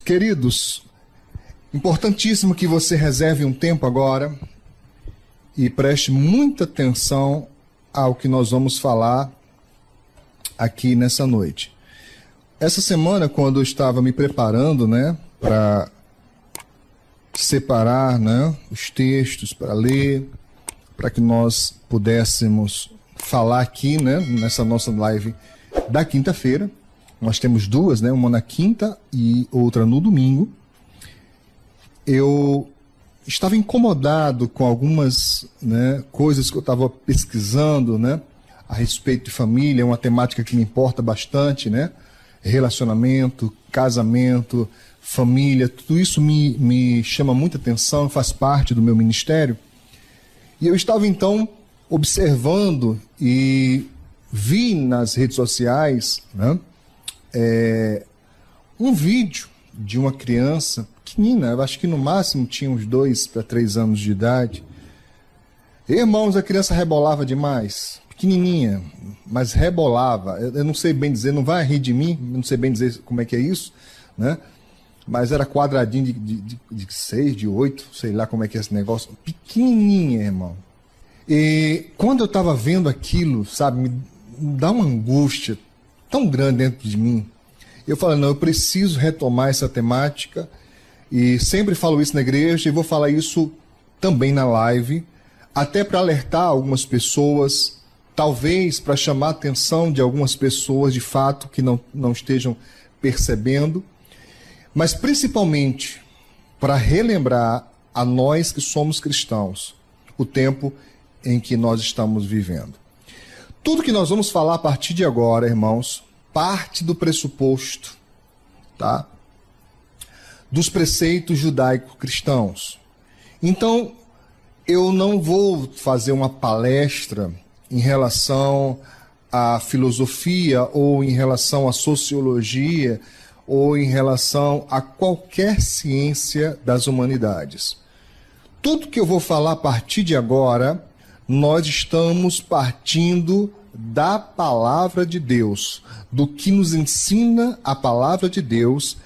Queridos, importantíssimo que você reserve um tempo agora e preste muita atenção ao que nós vamos falar aqui nessa noite. Essa semana, quando eu estava me preparando, para separar, os textos para ler, para que nós pudéssemos falar aqui, nessa nossa live da quinta-feira. Nós temos duas, uma na quinta e outra no domingo. Eu estava incomodado com algumas coisas que eu estava pesquisando, a respeito de família, uma temática que me importa bastante, relacionamento, casamento, família, tudo isso me chama muita atenção, faz parte do meu ministério. E eu estava então observando e vi nas redes sociais, um vídeo de uma criança pequenina, eu acho que no máximo tinha uns 2 para 3 anos de idade. Irmãos, a criança rebolava demais, pequenininha, mas rebolava. Eu não sei bem dizer, não vai rir de mim, não sei bem dizer como é que é isso, mas era quadradinho de 6, de 8, sei lá como é que é esse negócio, pequenininha, irmão. E quando eu estava vendo aquilo, me dá uma angústia tão grande dentro de mim. Eu falei, não, eu preciso retomar essa temática, e sempre falo isso na igreja, e vou falar isso também na live, até para alertar algumas pessoas, talvez para chamar a atenção de algumas pessoas, de fato, que não estejam percebendo, mas principalmente para relembrar a nós que somos cristãos, o tempo em que nós estamos vivendo. Tudo que nós vamos falar a partir de agora, irmãos, parte do pressuposto, dos preceitos judaico-cristãos. Então, eu não vou fazer uma palestra em relação à filosofia, ou em relação à sociologia, ou em relação a qualquer ciência das humanidades. Tudo que eu vou falar a partir de agora, nós estamos partindo da palavra de Deus, do que nos ensina a palavra de Deus,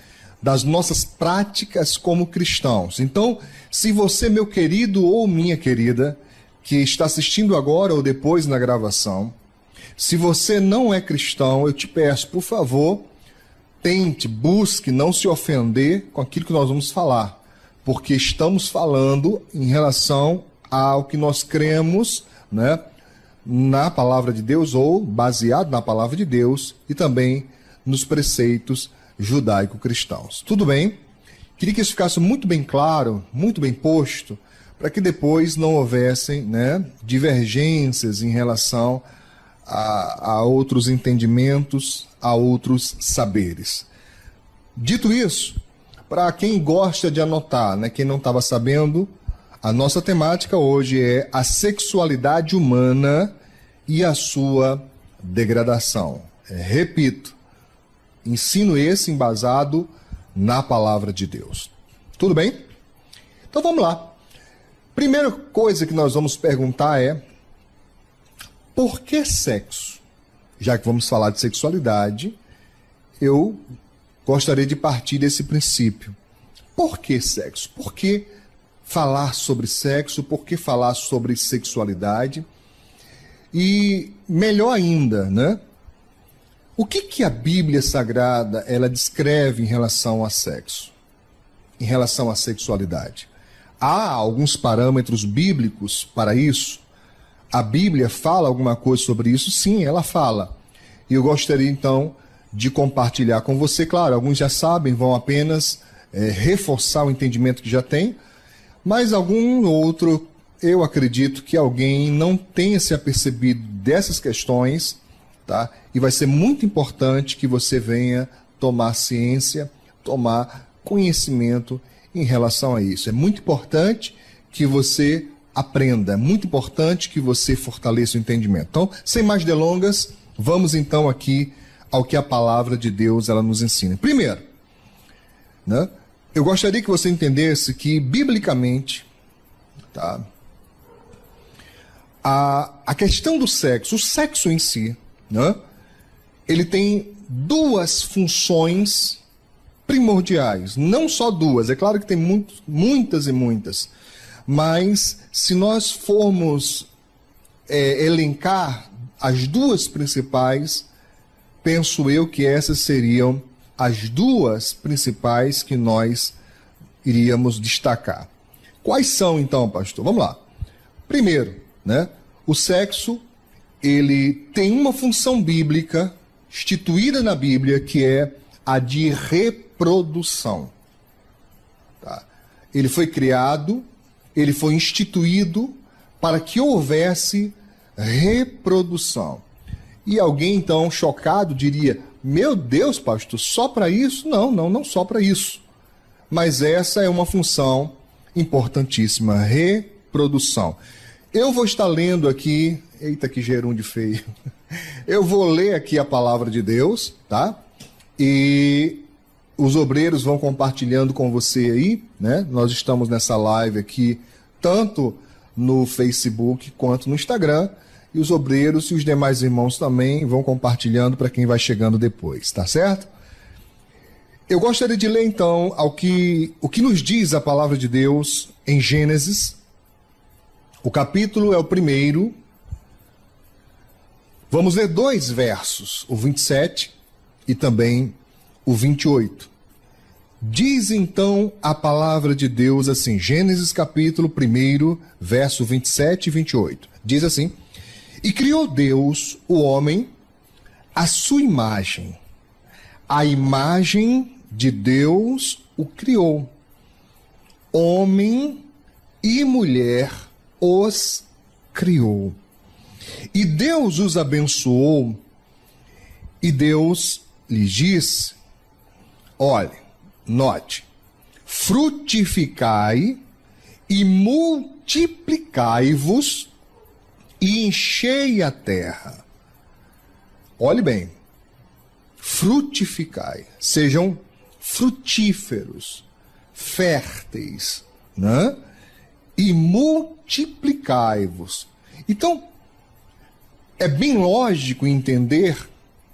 das nossas práticas como cristãos. Então, se você, meu querido ou minha querida, que está assistindo agora ou depois na gravação, se você não é cristão, eu te peço, por favor, tente, busque não se ofender com aquilo que nós vamos falar, porque estamos falando em relação ao que nós cremos, na palavra de Deus, ou baseado na palavra de Deus, e também nos preceitos judaico-cristãos. Tudo bem? Queria que isso ficasse muito bem claro, muito bem posto, para que depois não houvessem divergências em relação a outros entendimentos, a outros saberes. Dito isso, para quem gosta de anotar, quem não estava sabendo, a nossa temática hoje é a sexualidade humana e a sua degradação. Repito, ensino esse embasado na palavra de Deus. Tudo bem? Então vamos lá. Primeira coisa que nós vamos perguntar é: por que sexo? Já que vamos falar de sexualidade, eu gostaria de partir desse princípio. Por que sexo? Por que falar sobre sexo? Por que falar sobre sexualidade? E melhor ainda, o que a Bíblia Sagrada ela descreve em relação a sexo? Em relação à sexualidade? Há alguns parâmetros bíblicos para isso? A Bíblia fala alguma coisa sobre isso? Sim, ela fala. E eu gostaria então de compartilhar com você. Claro, alguns já sabem, vão apenas reforçar o entendimento que já tem, mas algum outro, eu acredito que alguém não tenha se apercebido dessas questões, e vai ser muito importante que você venha tomar ciência, tomar conhecimento em relação a isso. É muito importante que você aprenda, é muito importante que você fortaleça o entendimento. Então, sem mais delongas, vamos então aqui ao que a palavra de Deus ela nos ensina. Primeiro, eu gostaria que você entendesse que, biblicamente, a questão do sexo, o sexo em si, ele tem duas funções primordiais, não só duas, é claro que tem muitas e muitas, mas se nós formos elencar as duas principais, penso eu que essas seriam as duas principais que nós iríamos destacar. Quais são então, pastor? Vamos lá. Primeiro, né, o sexo, ele tem uma função bíblica instituída na Bíblia, que é a de reprodução. Tá? Ele foi criado, ele foi instituído para que houvesse reprodução. E alguém então chocado diria: meu Deus, pastor, só para isso? Não só para isso. Mas essa é uma função importantíssima, reprodução. Eu vou estar lendo aqui, eita que gerúndio feio. Eu vou ler aqui a palavra de Deus, tá? E os obreiros vão compartilhando com você aí, né? Nós estamos nessa live aqui, tanto no Facebook quanto no Instagram. E os obreiros e os demais irmãos também vão compartilhando para quem vai chegando depois, tá certo? Eu gostaria de ler então o que nos diz a palavra de Deus em Gênesis. O capítulo é o 1. Vamos ler 2 versos, o 27 e também o 28. Diz então a palavra de Deus assim, Gênesis capítulo 1, verso 27 e 28. Diz assim: e criou Deus o homem à sua imagem. A imagem de Deus o criou. Homem e mulher os criou. E Deus os abençoou. E Deus lhes disse: olhe, note, frutificai e multiplicai-vos e enchei a terra. Olhe bem, frutificai, sejam frutíferos, férteis, né? E multiplicai-vos. Então, é bem lógico entender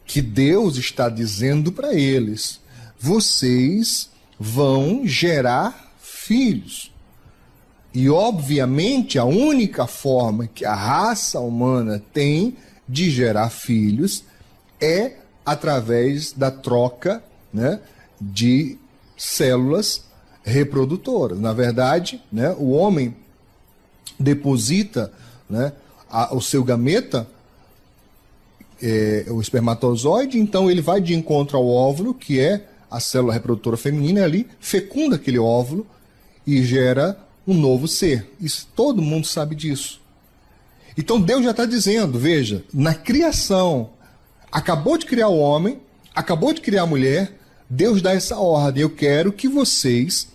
que Deus está dizendo para eles: vocês vão gerar filhos. E, obviamente, a única forma que a raça humana tem de gerar filhos é através da troca, né, de células reprodutoras. Na verdade, né, o homem deposita, né, o seu gameta, o espermatozoide, então ele vai de encontro ao óvulo, que é a célula reprodutora feminina, ali fecunda aquele óvulo e gera um novo ser. Isso, todo mundo sabe disso. Então Deus já está dizendo, veja, na criação, acabou de criar o homem, acabou de criar a mulher, Deus dá essa ordem: eu quero que vocês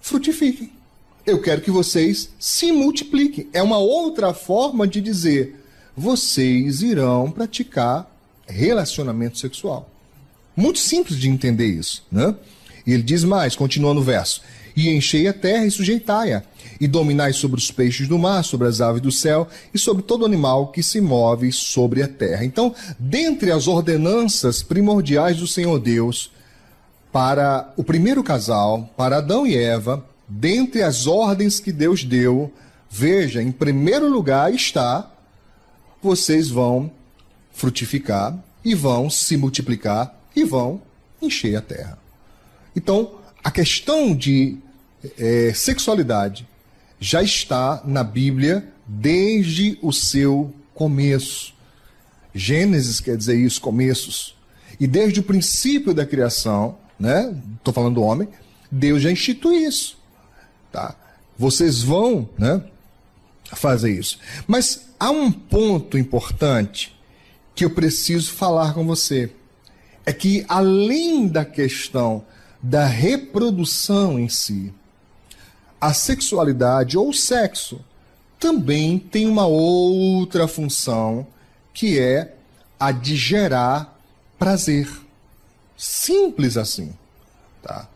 frutifiquem. Eu quero que vocês se multipliquem. É uma outra forma de dizer: vocês irão praticar relacionamento sexual. Muito simples de entender isso, né? E ele diz mais, continuando o verso: e enchei a terra e sujeitai-a, e dominai sobre os peixes do mar, sobre as aves do céu, e sobre todo animal que se move sobre a terra. Então, dentre as ordenanças primordiais do Senhor Deus, para o primeiro casal, para Adão e Eva, dentre as ordens que Deus deu, veja, em primeiro lugar está: vocês vão frutificar, e vão se multiplicar, e vão encher a terra. Então, a questão de sexualidade já está na Bíblia desde o seu começo. Gênesis quer dizer isso, começos. E desde o princípio da criação, né? Estou falando do homem, Deus já institui isso. Tá? Vocês vão, né, fazer isso. Mas há um ponto importante que eu preciso falar com você. É que além da questão da reprodução em si, a sexualidade ou o sexo também tem uma outra função, que é a de gerar prazer. Simples assim, tá?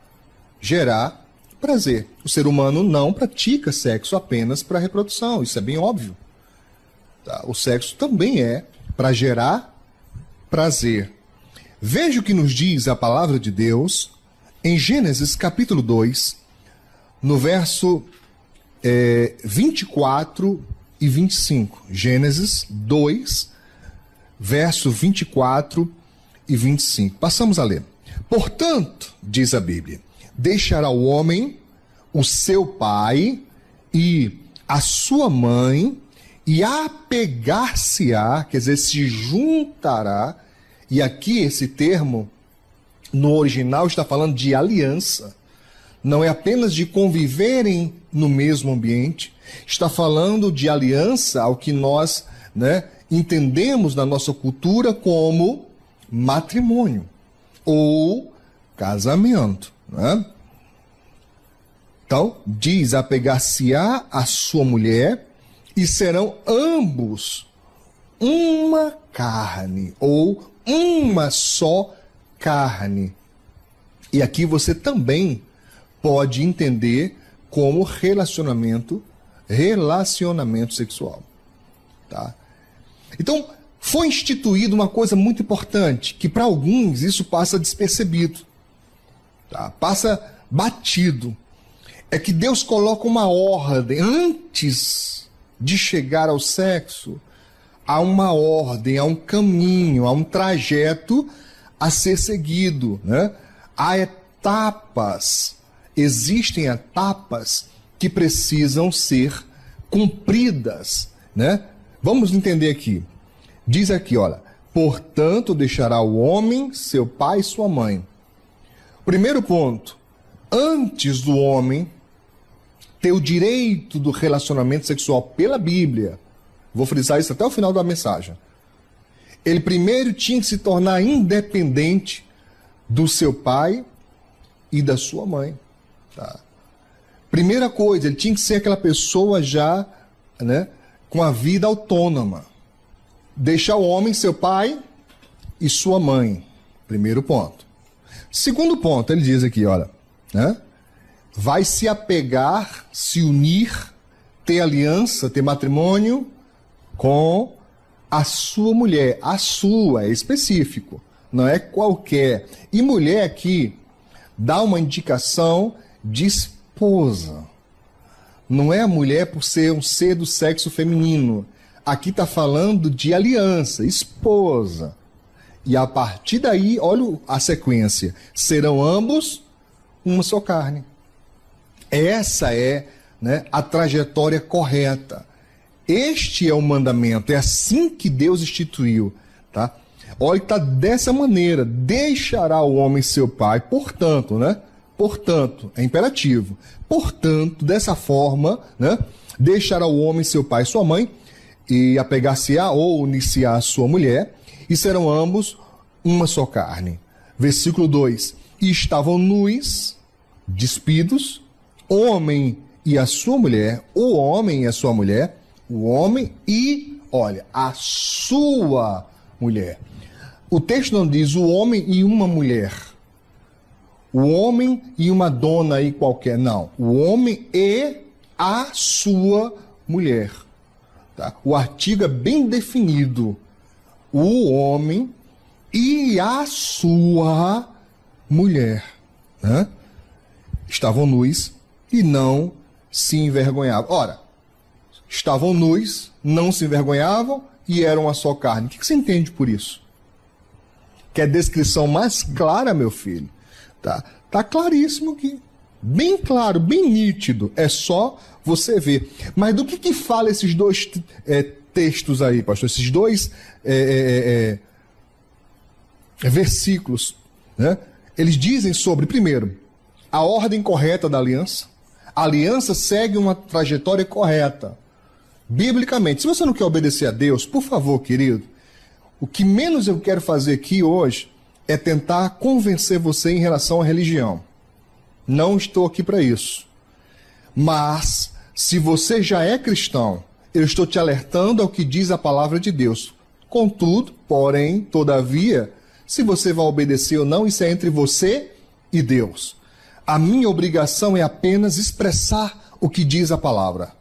Gerar prazer. O ser humano não pratica sexo apenas para reprodução, isso é bem óbvio. Tá? O sexo também é para gerar prazer. Veja o que nos diz a palavra de Deus Em Gênesis capítulo 2, no verso 24 e 25. Gênesis 2, verso 24 e 25. Passamos a ler. Portanto, diz a Bíblia, deixará o homem o seu pai e a sua mãe e apegar-se-á, quer dizer, se juntará, e aqui esse termo no original está falando de aliança, não é apenas de conviverem no mesmo ambiente, está falando de aliança ao que nós, entendemos na nossa cultura como matrimônio ou casamento. Então, diz, apegar-se-á a sua mulher e serão ambos uma carne ou uma só carne. E aqui você também pode entender como relacionamento sexual. Tá? Então, foi instituído uma coisa muito importante, que para alguns isso passa despercebido, tá? Passa batido. É que Deus coloca uma ordem, antes de chegar ao sexo, há uma ordem, há um caminho, há um trajeto a ser seguido, Há etapas, existem etapas que precisam ser cumpridas, Vamos entender aqui. Diz aqui, olha, portanto deixará o homem seu pai e sua mãe. Primeiro ponto, antes do homem ter o direito do relacionamento sexual pela Bíblia, vou frisar isso até o final da mensagem, ele primeiro tinha que se tornar independente do seu pai e da sua mãe. Tá? Primeira coisa, ele tinha que ser aquela pessoa já, com a vida autônoma. Deixar o homem, seu pai e sua mãe. Primeiro ponto. Segundo ponto, ele diz aqui, olha, vai se apegar, se unir, ter aliança, ter matrimônio com a sua mulher. A sua, é específico, não é qualquer. E mulher aqui dá uma indicação de esposa. Não é a mulher por ser um ser do sexo feminino. Aqui está falando de aliança, esposa. E a partir daí, olha a sequência. Serão ambos uma só carne. Essa é a trajetória correta. Este é o mandamento, é assim que Deus instituiu. Tá? Olha que está dessa maneira. Deixará o homem seu pai, portanto, Portanto, é imperativo. Portanto, dessa forma, deixará o homem seu pai e sua mãe, e apegar-se-á ou unir-se-á a sua mulher, e serão ambos uma só carne. Versículo 2. E estavam nus, despidos, homem e a sua mulher, o homem e a sua mulher, o homem e, olha, a sua mulher. O texto não diz o homem e uma mulher. O homem e uma dona aí qualquer, não. O homem e a sua mulher. Tá? O artigo é bem definido. O homem e a sua mulher. Estavam nus e não se envergonhavam. Ora, estavam nus, não se envergonhavam e eram uma só carne. O que você entende por isso? Quer descrição mais clara, meu filho? Tá claríssimo aqui. Bem claro, bem nítido. É só você ver. Mas do que fala esses dois textos aí, pastor? Esses dois versículos. Eles dizem sobre, primeiro, a ordem correta da aliança. A aliança segue uma trajetória correta. Biblicamente. Se você não quer obedecer a Deus, por favor, querido, o que menos eu quero fazer aqui hoje é tentar convencer você em relação à religião. Não estou aqui para isso. Mas, se você já é cristão, eu estou te alertando ao que diz a palavra de Deus. Contudo, porém, todavia, se você vai obedecer ou não, isso é entre você e Deus. A minha obrigação é apenas expressar o que diz a palavra.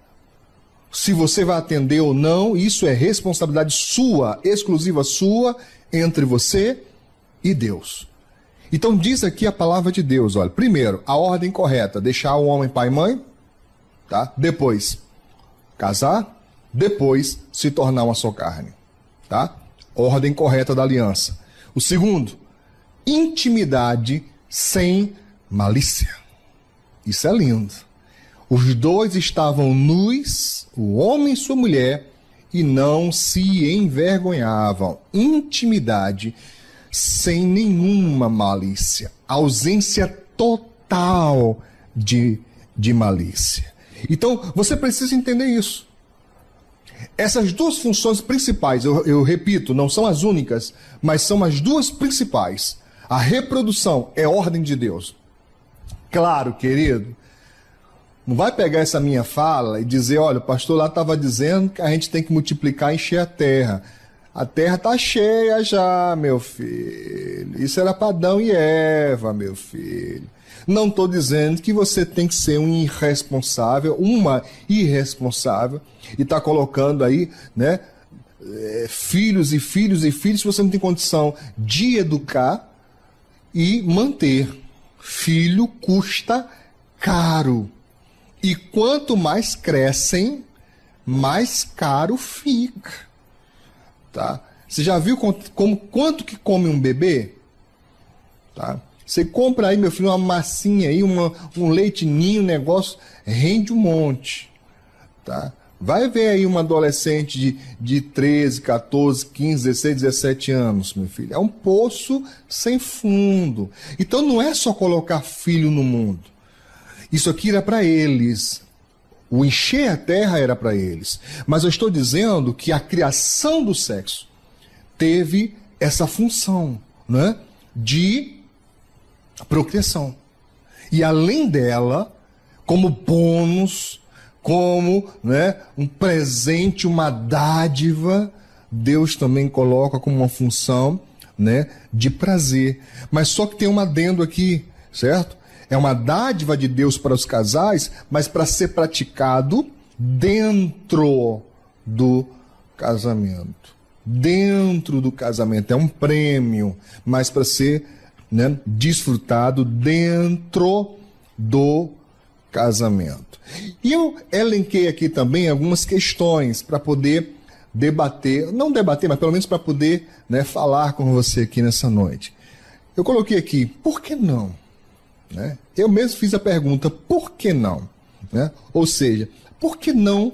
Se você vai atender ou não, isso é responsabilidade sua, exclusiva sua, entre você e Deus. Então diz aqui a palavra de Deus, olha, primeiro, a ordem correta, deixar o homem pai e mãe, tá? Depois, casar, depois se tornar uma só carne, tá? Ordem correta da aliança. O segundo, intimidade sem malícia. Isso é lindo. Os dois estavam nus, o homem e sua mulher, e não se envergonhavam. Intimidade sem nenhuma malícia. Ausência total de malícia. Então, você precisa entender isso. Essas duas funções principais, eu repito, não são as únicas, mas são as duas principais. A reprodução é ordem de Deus. Claro, querido, não vai pegar essa minha fala e dizer, olha, o pastor lá estava dizendo que a gente tem que multiplicar e encher a terra. A terra está cheia já, meu filho. Isso era para Adão e Eva, meu filho. Não estou dizendo que você tem que ser um irresponsável, uma irresponsável, e está colocando aí, né, filhos e filhos e filhos, se você não tem condição de educar e manter. Filho custa caro. E quanto mais crescem, mais caro fica. Tá? Você já viu quanto que come um bebê? Tá? Você compra aí, meu filho, uma massinha aí, um leite ninho, negócio, rende um monte. Tá? Vai ver aí uma adolescente de 13, 14, 15, 16, 17 anos, meu filho. É um poço sem fundo. Então não é só colocar filho no mundo. Isso aqui era para eles. O encher a terra era para eles. Mas eu estou dizendo que a criação do sexo teve essa função, né, de procriação. E além dela, como bônus, como, né, um presente, uma dádiva, Deus também coloca como uma função, né, de prazer. Mas só que tem um adendo aqui, certo? É uma dádiva de Deus para os casais, mas para ser praticado dentro do casamento. Dentro do casamento. É um prêmio, mas para ser, né, desfrutado dentro do casamento. E eu elenquei aqui também algumas questões para poder debater, não debater, mas pelo menos para poder, né, falar com você aqui nessa noite. Eu coloquei aqui, por que não? Né? Eu mesmo fiz a pergunta, por que não? Né? Ou seja, por que não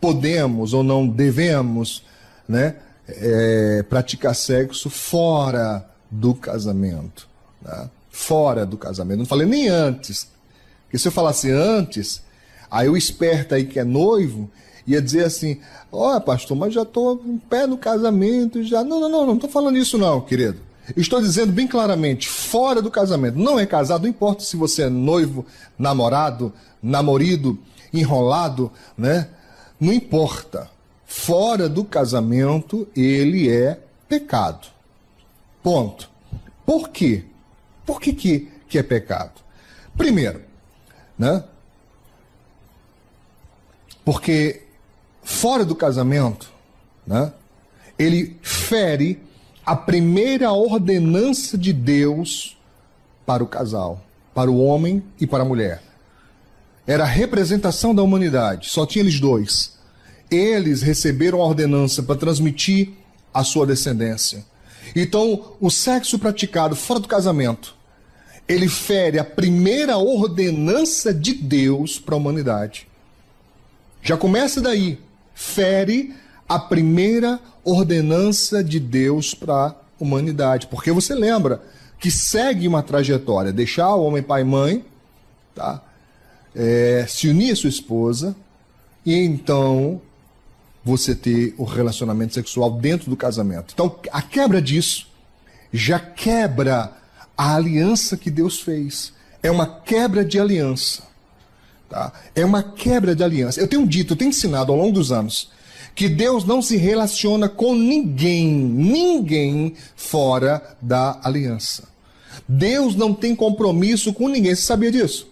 podemos ou não devemos, né, praticar sexo fora do casamento? Né? Fora do casamento. Não falei nem antes. Porque se eu falasse antes, aí o esperto aí que é noivo ia dizer assim, ó, pastor, mas já estou em pé no casamento, já... Não estou falando isso não, querido. Estou dizendo bem claramente, fora do casamento. Não é casado, não importa se você é noivo, namorado, namorido, enrolado, né? Não importa. Fora do casamento, ele é pecado. Ponto. Por quê? Por que é pecado? Primeiro, né? Porque fora do casamento, né, ele fere a primeira ordenança de Deus para o casal, para o homem e para a mulher. Era a representação da humanidade, só tinha eles dois. Eles receberam a ordenança para transmitir a sua descendência. Então, o sexo praticado fora do casamento, ele fere a primeira ordenança de Deus para a humanidade. Já começa daí, fere a primeira ordenança de Deus para a humanidade. Porque você lembra que segue uma trajetória, deixar o homem pai e mãe, tá? Se unir à sua esposa, e então você ter o relacionamento sexual dentro do casamento. Então, a quebra disso já quebra a aliança que Deus fez. É uma quebra de aliança. Tá? É uma quebra de aliança. Eu tenho ensinado ao longo dos anos, que Deus não se relaciona com ninguém fora da aliança. Deus não tem compromisso com ninguém. Você sabia disso?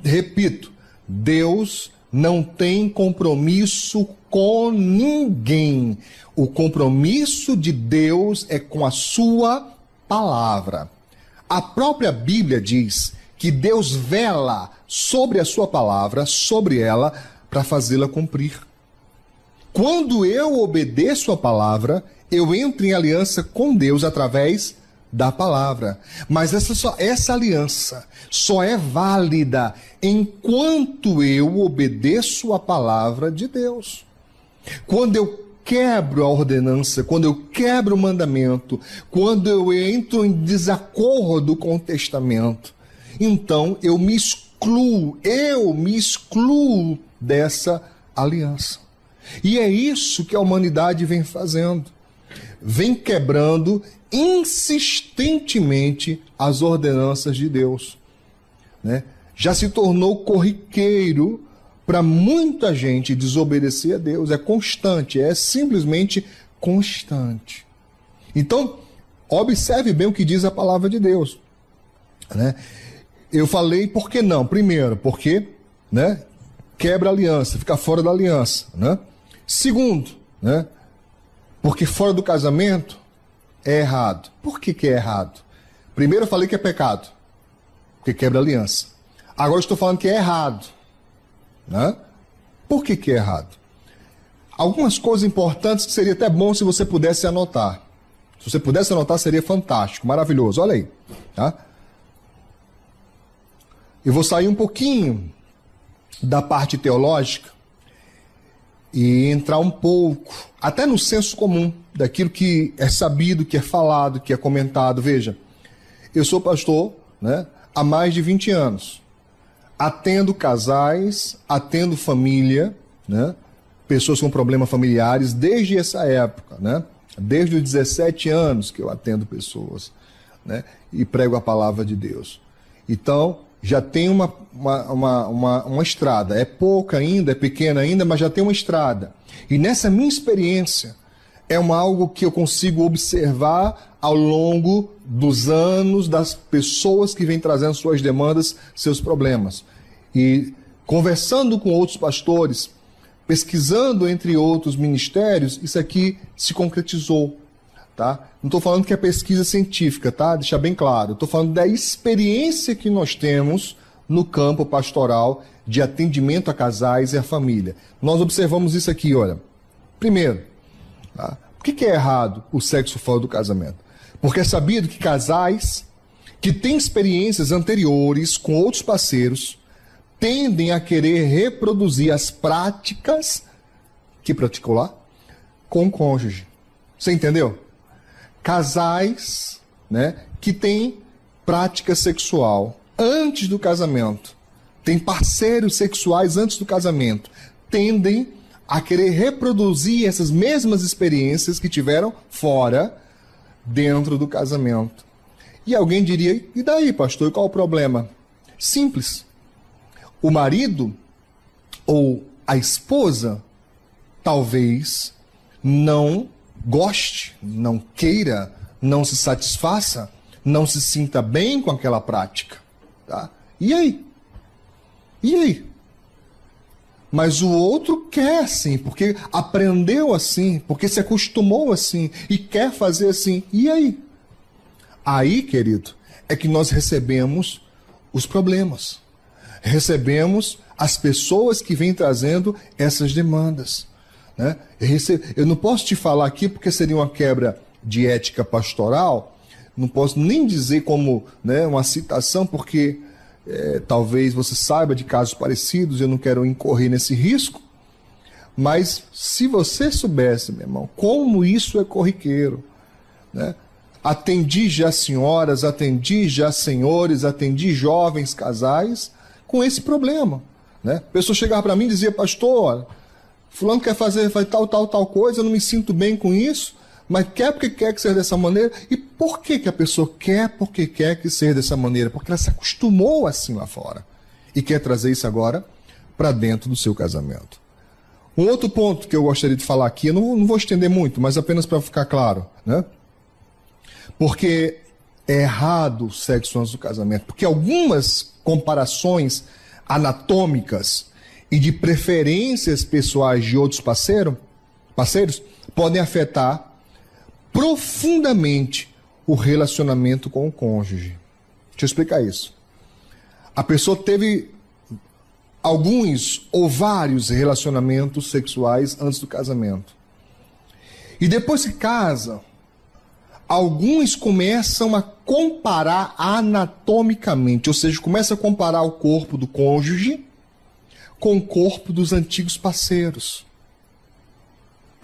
Repito, Deus não tem compromisso com ninguém. O compromisso de Deus é com a sua palavra. A própria Bíblia diz que Deus vela sobre a sua palavra, sobre ela, para fazê-la cumprir. Quando eu obedeço a palavra, eu entro em aliança com Deus através da palavra. Mas essa aliança só é válida enquanto eu obedeço a palavra de Deus. Quando eu quebro a ordenança, quando eu quebro o mandamento, quando eu entro em desacordo com o testamento, então eu me excluo dessa aliança. E é isso que a humanidade vem fazendo. Vem quebrando insistentemente as ordenanças de Deus, né? Já se tornou corriqueiro para muita gente desobedecer a Deus. É constante, é simplesmente constante. Então, observe bem o que diz a palavra de Deus, né? Eu falei por que não? Primeiro, porque, né, quebra a aliança, fica fora da aliança, né? Segundo, né, porque fora do casamento é errado. Por que é errado? Primeiro eu falei que é pecado, porque quebra a aliança. Agora eu estou falando que é errado, né? Por que é errado? Algumas coisas importantes que seria até bom se você pudesse anotar. Se você pudesse anotar, seria fantástico, maravilhoso. Olha aí, tá? Eu vou sair um pouquinho da parte teológica e entrar um pouco, até no senso comum, daquilo que é sabido, que é falado, que é comentado. Veja, eu sou pastor, né, há mais de 20 anos. Atendo casais, atendo família, né, pessoas com problemas familiares, desde essa época, né, desde os 17 anos que eu atendo pessoas, né, e prego a palavra de Deus. Então, já tem uma estrada. É pouca ainda, é pequena ainda, mas já tem uma estrada. E nessa minha experiência, é algo que eu consigo observar ao longo dos anos das pessoas que vêm trazendo suas demandas, seus problemas. E conversando com outros pastores, pesquisando entre outros ministérios, isso aqui se concretizou. Tá? Não estou falando que é pesquisa científica, tá? Deixar bem claro. Estou falando da experiência que nós temos no campo pastoral de atendimento a casais e a família. Nós observamos isso aqui, olha. Primeiro, tá? Por que é errado o sexo fora do casamento? Porque é sabido que casais que têm experiências anteriores com outros parceiros tendem a querer reproduzir as práticas que praticou lá com o cônjuge. Você entendeu? Casais, né, que têm prática sexual antes do casamento, têm parceiros sexuais antes do casamento, tendem a querer reproduzir essas mesmas experiências que tiveram fora, dentro do casamento. E alguém diria, e daí, pastor, qual o problema? Simples. O marido ou a esposa talvez não goste, não queira, não se satisfaça, não se sinta bem com aquela prática. Tá? E aí? E aí? Mas o outro quer assim, porque aprendeu assim, porque se acostumou assim e quer fazer assim. E aí? Aí, querido, é que nós recebemos os problemas. Recebemos as pessoas que vêm trazendo essas demandas. Né? Eu não posso te falar aqui porque seria uma quebra de ética pastoral, não posso nem dizer como, né, uma citação, porque talvez você saiba de casos parecidos, eu não quero incorrer nesse risco, mas se você soubesse, meu irmão, como isso é corriqueiro, né? Atendi já senhoras, atendi já senhores, atendi jovens casais com esse problema, né? A pessoa chegava para mim e dizia, pastor, fulano quer fazer tal coisa, eu não me sinto bem com isso, mas quer porque quer que seja dessa maneira. E por que a pessoa quer porque quer que seja dessa maneira? Porque ela se acostumou assim lá fora e quer trazer isso agora para dentro do seu casamento. Um outro ponto que eu gostaria de falar aqui, eu não vou estender muito, mas apenas para ficar claro, né? Porque é errado o sexo antes do casamento, porque algumas comparações anatômicas e de preferências pessoais de outros parceiros podem afetar profundamente o relacionamento com o cônjuge. Deixa eu explicar isso. A pessoa teve alguns ou vários relacionamentos sexuais antes do casamento. E depois que casa, alguns começam a comparar anatomicamente, ou seja, começam a comparar o corpo do cônjuge com o corpo dos antigos parceiros.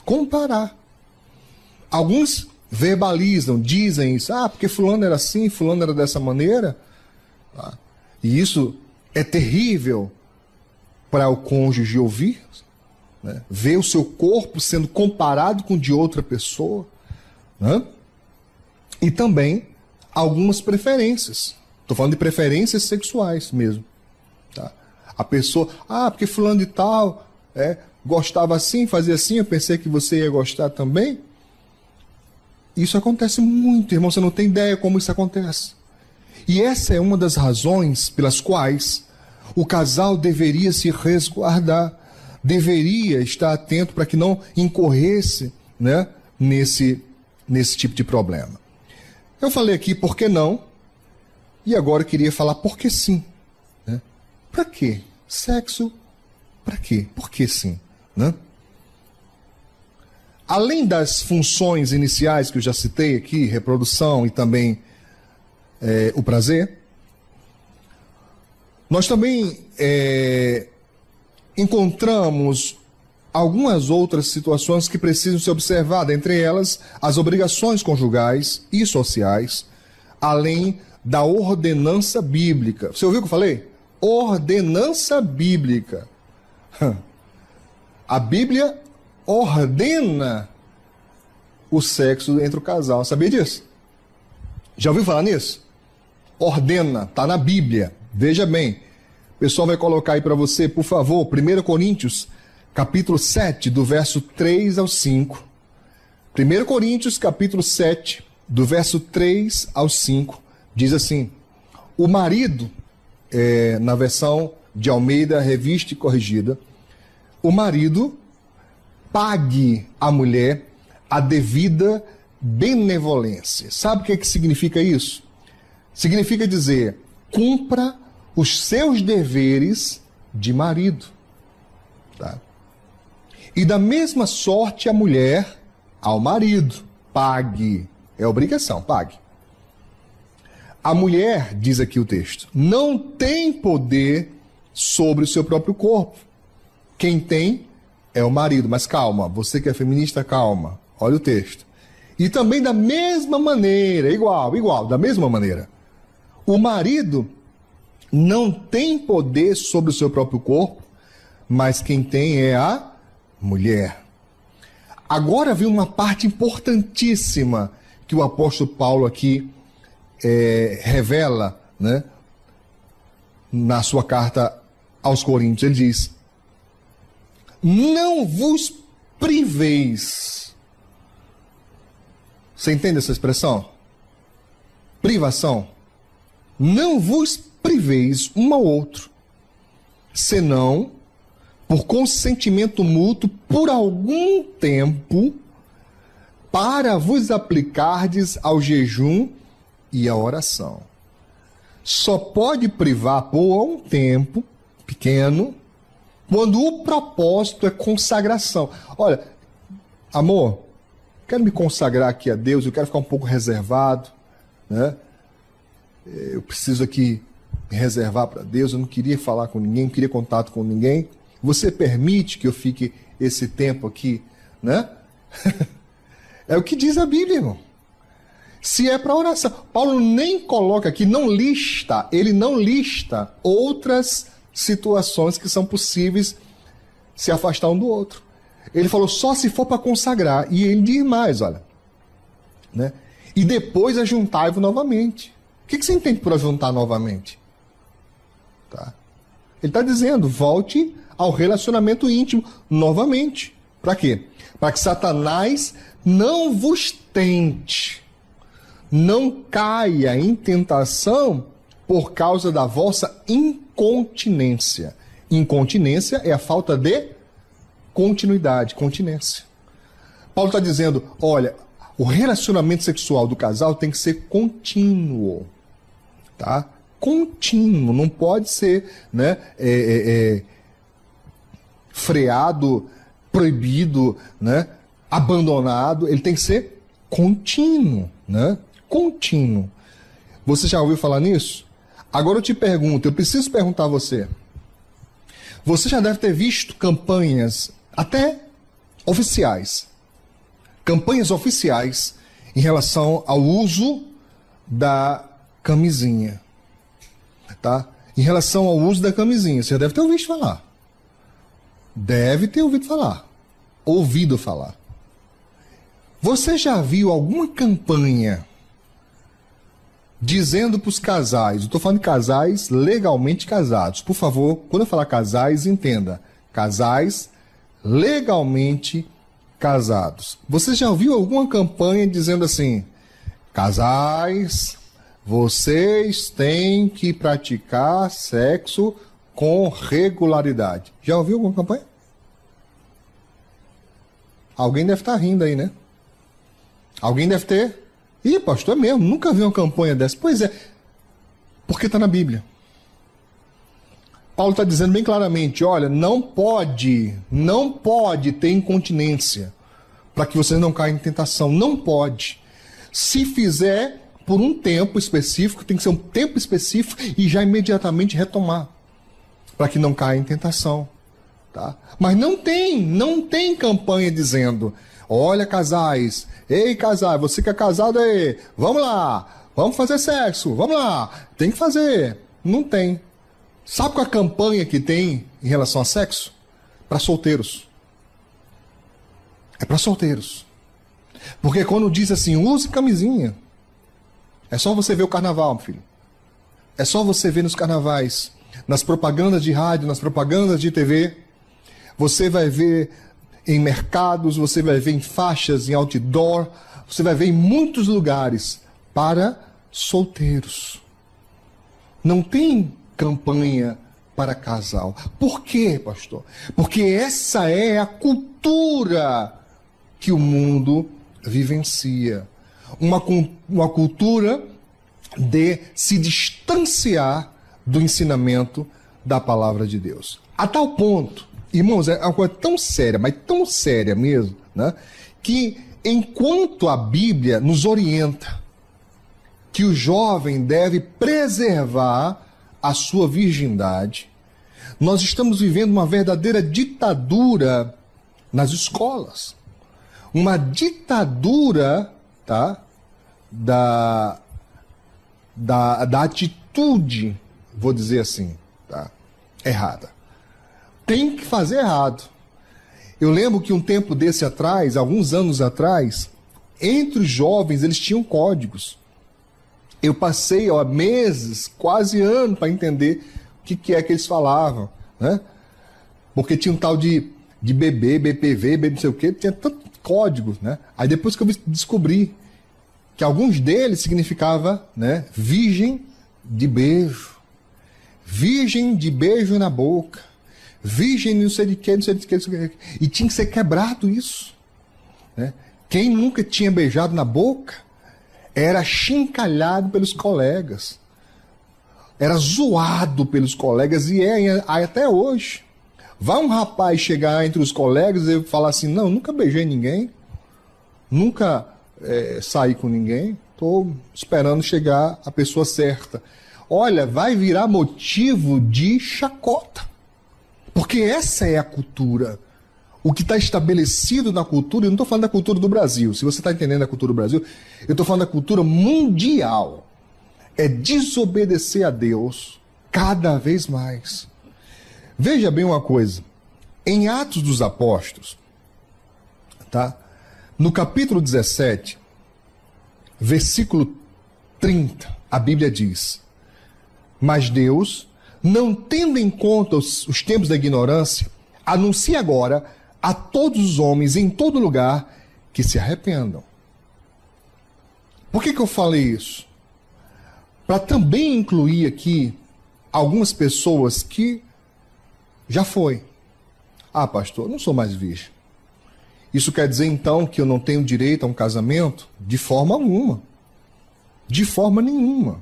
Comparar. Alguns verbalizam, dizem isso. Porque fulano era assim, fulano era dessa maneira. E isso é terrível para o cônjuge ouvir, né? Ver o seu corpo sendo comparado com o de outra pessoa, né? E também algumas preferências. Estou falando de preferências sexuais mesmo. Tá? A pessoa, porque fulano de tal gostava assim, fazia assim, eu pensei que você ia gostar também. Isso acontece muito, irmão, você não tem ideia como isso acontece. E essa é uma das razões pelas quais o casal deveria se resguardar, deveria estar atento para que não incorresse, né, nesse tipo de problema. Eu falei aqui por que não, e agora eu queria falar por que sim. Né? Para quê? Sexo, para quê? Por que sim? Né? Além das funções iniciais que eu já citei aqui, reprodução e também o prazer, nós também encontramos algumas outras situações que precisam ser observadas, entre elas as obrigações conjugais e sociais, além da ordenança bíblica. Você ouviu o que eu falei? Ordenança bíblica. A Bíblia ordena o sexo entre o casal. Sabia disso? Já ouviu falar nisso? Ordena, está na Bíblia. Veja bem. O pessoal vai colocar aí para você, por favor, 1 Coríntios, capítulo 7, do verso 3 ao 5. 1 Coríntios, capítulo 7, do verso 3 ao 5, diz assim: o marido, na versão de Almeida, Revista e Corrigida, o marido pague à mulher a devida benevolência. Sabe o que significa isso? Significa dizer, cumpra os seus deveres de marido. Tá? E da mesma sorte a mulher ao marido. Pague. É obrigação, pague. A mulher, diz aqui o texto, não tem poder sobre o seu próprio corpo. Quem tem é o marido. Mas calma, você que é feminista, calma. Olha o texto. E também da mesma maneira, igual, da mesma maneira. O marido não tem poder sobre o seu próprio corpo, mas quem tem é a mulher. Agora vem uma parte importantíssima que o apóstolo Paulo aqui revela, né, na sua carta aos Coríntios. Ele diz: não vos priveis. Você entende essa expressão? Privação. Não vos priveis um ao outro, senão por consentimento mútuo por algum tempo, para vos aplicardes ao jejum e à oração. Só pode privar por um tempo pequeno, quando o propósito é consagração. Olha, amor, quero me consagrar aqui a Deus, eu quero ficar um pouco reservado, né? Eu preciso aqui me reservar para Deus, eu não queria falar com ninguém, não queria contato com ninguém. Você permite que eu fique esse tempo aqui, né? É o que diz a Bíblia, irmão. Se é para oração. Paulo nem coloca aqui, ele não lista outras situações que são possíveis se afastar um do outro. Ele falou só se for para consagrar. E ele diz mais, olha. Né? E depois ajuntai-vos novamente. O que você entende por ajuntar novamente? Tá? Ele está dizendo, volte ao relacionamento íntimo novamente. Para quê? Para que Satanás não vos tente, não caia em tentação por causa da vossa incontinência. Incontinência é a falta de continuidade, continência. Paulo está dizendo, olha, O relacionamento sexual do casal tem que ser contínuo, tá? Contínuo, não pode ser, né, freado, proibido, né, abandonado. Ele tem que ser contínuo, né? Contínuo. Você já ouviu falar nisso? Agora eu te pergunto, eu preciso perguntar a você. Você já deve ter visto campanhas, até oficiais, campanhas oficiais em relação ao uso da camisinha, tá? Em relação ao uso da camisinha, você já deve ter ouvido falar. Deve ter ouvido falar. Ouvido falar. Você já viu alguma campanha dizendo para os casais, eu estou falando de casais legalmente casados, por favor, quando eu falar casais, entenda, casais legalmente casados. Você já ouviu alguma campanha dizendo assim, casais, vocês têm que praticar sexo com regularidade? Já ouviu alguma campanha? Alguém deve estar rindo aí, né? Alguém deve ter. Ih, pastor, é mesmo, nunca vi uma campanha dessa. Pois é, porque está na Bíblia. Paulo está dizendo bem claramente, olha, não pode ter incontinência para que vocês não caiam em tentação. Não pode. Se fizer por um tempo específico, tem que ser um tempo específico e já imediatamente retomar, para que não caia em tentação. Tá? Mas não tem campanha dizendo, olha, casais, ei, casais, você que é casado aí, vamos lá, vamos fazer sexo, vamos lá, tem que fazer. Não tem. Sabe qual é a campanha que tem em relação a sexo? Para solteiros. É para solteiros. Porque quando diz assim, use camisinha, é só você ver o carnaval, meu filho. É só você ver nos carnavais, nas propagandas de rádio, nas propagandas de TV. Você vai ver em mercados, você vai ver em faixas, em outdoor, você vai ver em muitos lugares para solteiros. Não tem campanha para casal. Por quê, pastor? Porque essa é a cultura que o mundo vivencia. Uma cultura de se distanciar do ensinamento da palavra de Deus. A tal ponto, irmãos, é uma coisa tão séria, mas tão séria mesmo, né? Que enquanto a Bíblia nos orienta que o jovem deve preservar a sua virgindade, nós estamos vivendo uma verdadeira ditadura nas escolas. Uma ditadura, tá? da atitude, vou dizer assim, tá? Errada. Tem que fazer errado. Eu lembro que um tempo desse atrás, alguns anos atrás, entre os jovens eles tinham códigos. Eu passei meses, quase ano, para entender o que é que eles falavam, né? Porque tinha um tal de bebê, BPV, não sei o quê, tinha tantos códigos, né? Aí depois que eu descobri que alguns deles significava, né, virgem de beijo, virgem de beijo na boca, virgem não sei de quê, não sei de quê, e tinha que ser quebrado isso, né? Quem nunca tinha beijado na boca era achincalhado pelos colegas, era zoado pelos colegas, e é até hoje. Vai um rapaz chegar entre os colegas e falar assim, não, nunca beijei ninguém, nunca saí com ninguém, estou esperando chegar a pessoa certa. Olha, vai virar motivo de chacota, porque essa é a cultura. O que está estabelecido na cultura, eu não estou falando da cultura do Brasil, se você está entendendo a cultura do Brasil, eu estou falando da cultura mundial. É desobedecer a Deus cada vez mais. Veja bem uma coisa, em Atos dos Apóstolos, tá? No capítulo 17, versículo 30, a Bíblia diz, mas Deus, não tendo em conta os tempos da ignorância, anuncia agora a todos os homens em todo lugar que se arrependam. Por que eu falei isso? Para também incluir aqui algumas pessoas que já foi. Ah, pastor, não sou mais virgem. Isso quer dizer então que eu não tenho direito a um casamento? De forma alguma. De forma nenhuma.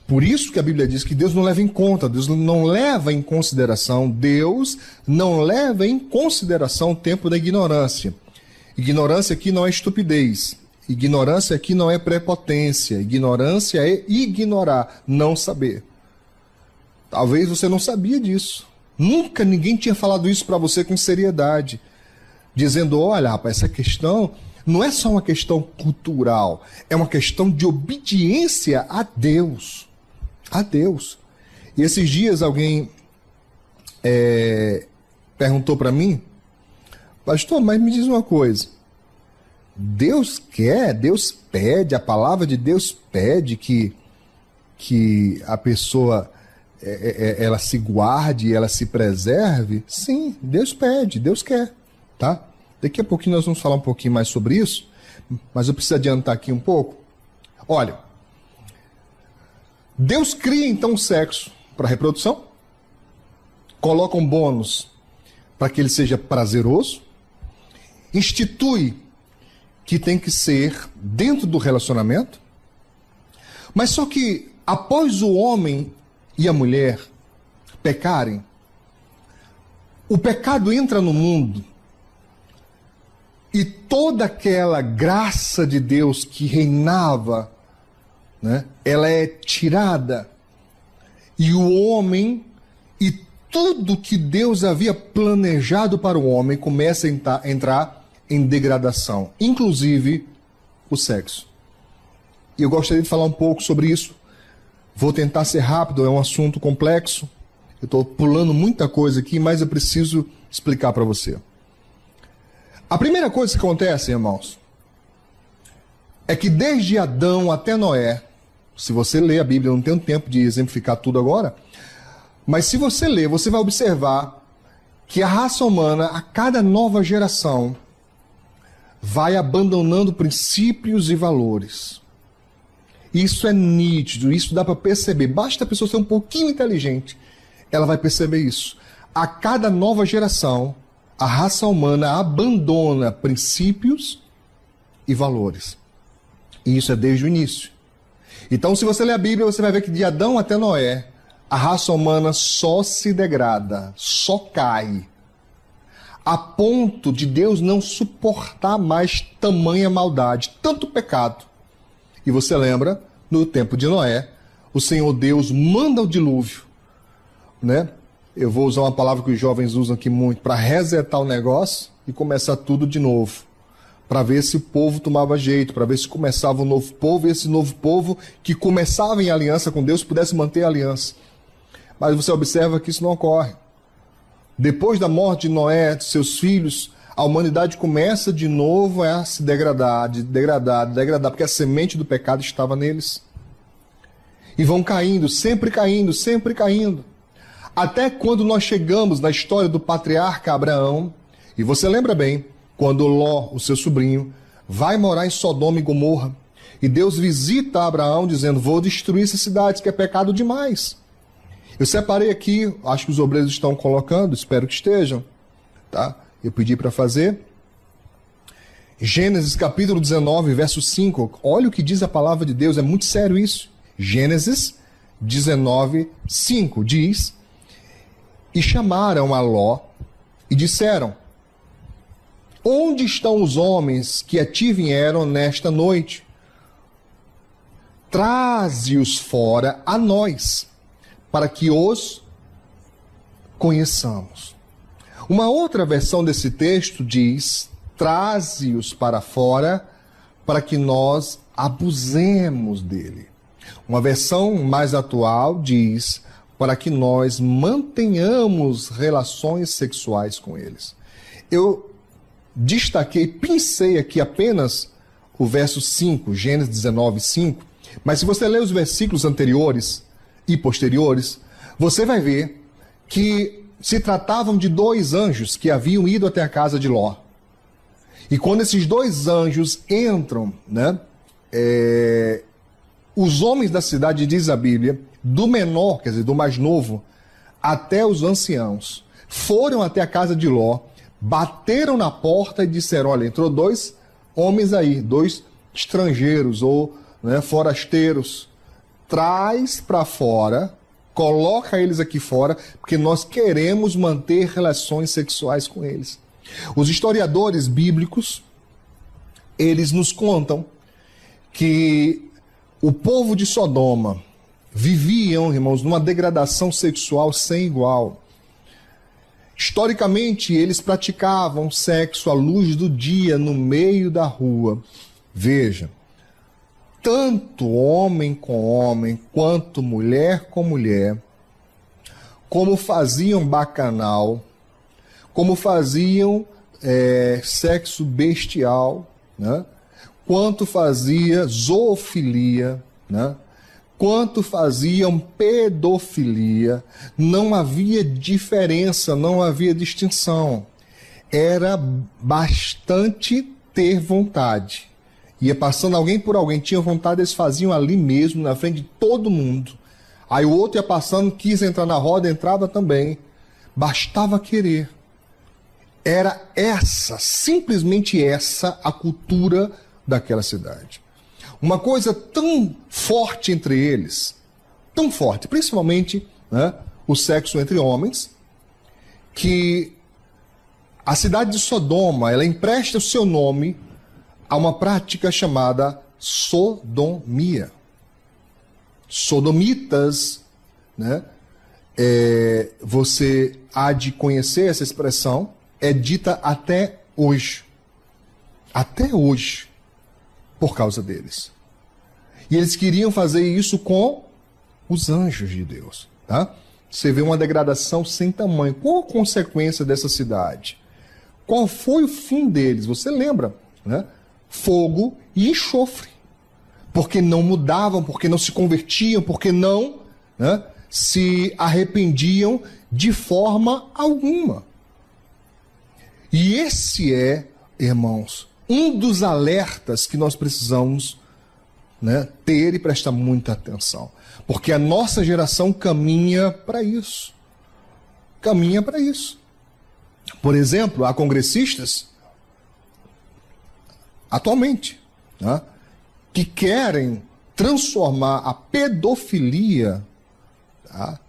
Por isso que a Bíblia diz que Deus não leva em conta, Deus não leva em consideração, Deus não leva em consideração o tempo da ignorância. Ignorância aqui não é estupidez. Ignorância aqui não é prepotência. Ignorância é ignorar, não saber. Talvez você não sabia disso. Nunca ninguém tinha falado isso para você com seriedade. Dizendo, olha, rapaz, essa questão não é só uma questão cultural. É uma questão de obediência a Deus. A Deus. E esses dias alguém perguntou para mim, pastor, mas me diz uma coisa. Deus quer, Deus pede, a palavra de Deus pede que a pessoa ela se guarde, ela se preserve? Sim, Deus pede, Deus quer, tá? Daqui a pouquinho nós vamos falar um pouquinho mais sobre isso, mas eu preciso adiantar aqui um pouco. Olha, Deus cria então o sexo para reprodução, coloca um bônus para que ele seja prazeroso, institui que tem que ser dentro do relacionamento, mas só que após o homem e a mulher pecarem, o pecado entra no mundo e toda aquela graça de Deus que reinava, né, ela é tirada e o homem e tudo que Deus havia planejado para o homem começa a entrar em degradação, inclusive o sexo. E eu gostaria de falar um pouco sobre isso. Vou tentar ser rápido, é um assunto complexo. Eu estou pulando muita coisa aqui, mas eu preciso explicar para você. A primeira coisa que acontece, irmãos, é que desde Adão até Noé, se você ler a Bíblia, eu não tenho tempo de exemplificar tudo agora, mas se você ler, você vai observar que a raça humana, a cada nova geração, vai abandonando princípios e valores. Isso é nítido, isso dá para perceber. Basta a pessoa ser um pouquinho inteligente, ela vai perceber isso. A cada nova geração, a raça humana abandona princípios e valores. E isso é desde o início. Então, se você ler a Bíblia, você vai ver que de Adão até Noé, a raça humana só se degrada, só cai, a ponto de Deus não suportar mais tamanha maldade, tanto pecado. E você lembra, no tempo de Noé, o Senhor Deus manda o dilúvio, né? Eu vou usar uma palavra que os jovens usam aqui muito, para resetar o negócio e começar tudo de novo. Para ver se o povo tomava jeito, para ver se começava um novo povo, e esse novo povo que começava em aliança com Deus pudesse manter a aliança. Mas você observa que isso não ocorre. Depois da morte de Noé, de seus filhos, a humanidade começa de novo a se degradar, porque a semente do pecado estava neles. E vão caindo, sempre caindo, sempre caindo. Até quando nós chegamos na história do patriarca Abraão, e você lembra bem, quando Ló, o seu sobrinho, vai morar em Sodoma e Gomorra, e Deus visita Abraão dizendo, vou destruir essas cidades, que é pecado demais. Eu separei aqui, acho que os obreiros estão colocando, espero que estejam, tá? Eu pedi para fazer. Gênesis capítulo 19, verso 5. Olha o que diz a palavra de Deus, é muito sério isso. Gênesis 19, 5 diz, e chamaram a Ló e disseram, onde estão os homens que a ti vieram nesta noite? Traze-os fora a nós, para que os conheçamos. Uma outra versão desse texto diz, traze-os para fora, para que nós abusemos dele. Uma versão mais atual diz, para que nós mantenhamos relações sexuais com eles. Eu destaquei, pincei aqui apenas o verso 5, Gênesis 19, 5, mas se você ler os versículos anteriores e posteriores, você vai ver que se tratavam de dois anjos que haviam ido até a casa de Ló. E quando esses dois anjos entram, né, os homens da cidade, diz a Bíblia, do menor, quer dizer, do mais novo, até os anciãos, foram até a casa de Ló bateram na porta e disseram: olha, entrou 2 homens aí, 2 estrangeiros ou, né, forasteiros. Traz para fora, coloca eles aqui fora, porque nós queremos manter relações sexuais com eles. Os historiadores bíblicos, eles nos contam que o povo de Sodoma viviam, irmãos, numa degradação sexual sem igual. Historicamente, eles praticavam sexo à luz do dia, no meio da rua. Veja, tanto homem com homem, quanto mulher com mulher, como faziam bacanal, como faziam sexo bestial, né? Quanto fazia zoofilia, né? Quanto faziam pedofilia, não havia diferença, não havia distinção. Era bastante ter vontade. Ia passando alguém por alguém, tinha vontade, eles faziam ali mesmo, na frente de todo mundo. Aí o outro ia passando, quis entrar na roda, entrava também. Bastava querer. Era essa, simplesmente essa, a cultura daquela cidade. Uma coisa tão forte entre eles, tão forte, principalmente, né, o sexo entre homens, que a cidade de Sodoma, ela empresta o seu nome a uma prática chamada sodomia. Sodomitas, né, você há de conhecer essa expressão, é dita até hoje. Até hoje. Por causa deles. E eles queriam fazer isso com os anjos de Deus. Tá? Você vê uma degradação sem tamanho. Qual a consequência dessa cidade? Qual foi o fim deles? Você lembra? Né? Fogo e enxofre. Porque não mudavam, porque não se convertiam, porque não, né, se arrependiam de forma alguma. E esse é, irmãos, um dos alertas que nós precisamos, né, ter e prestar muita atenção. Porque a nossa geração caminha para isso. Caminha para isso. Por exemplo, há congressistas, atualmente, né, que querem transformar a pedofilia, tá,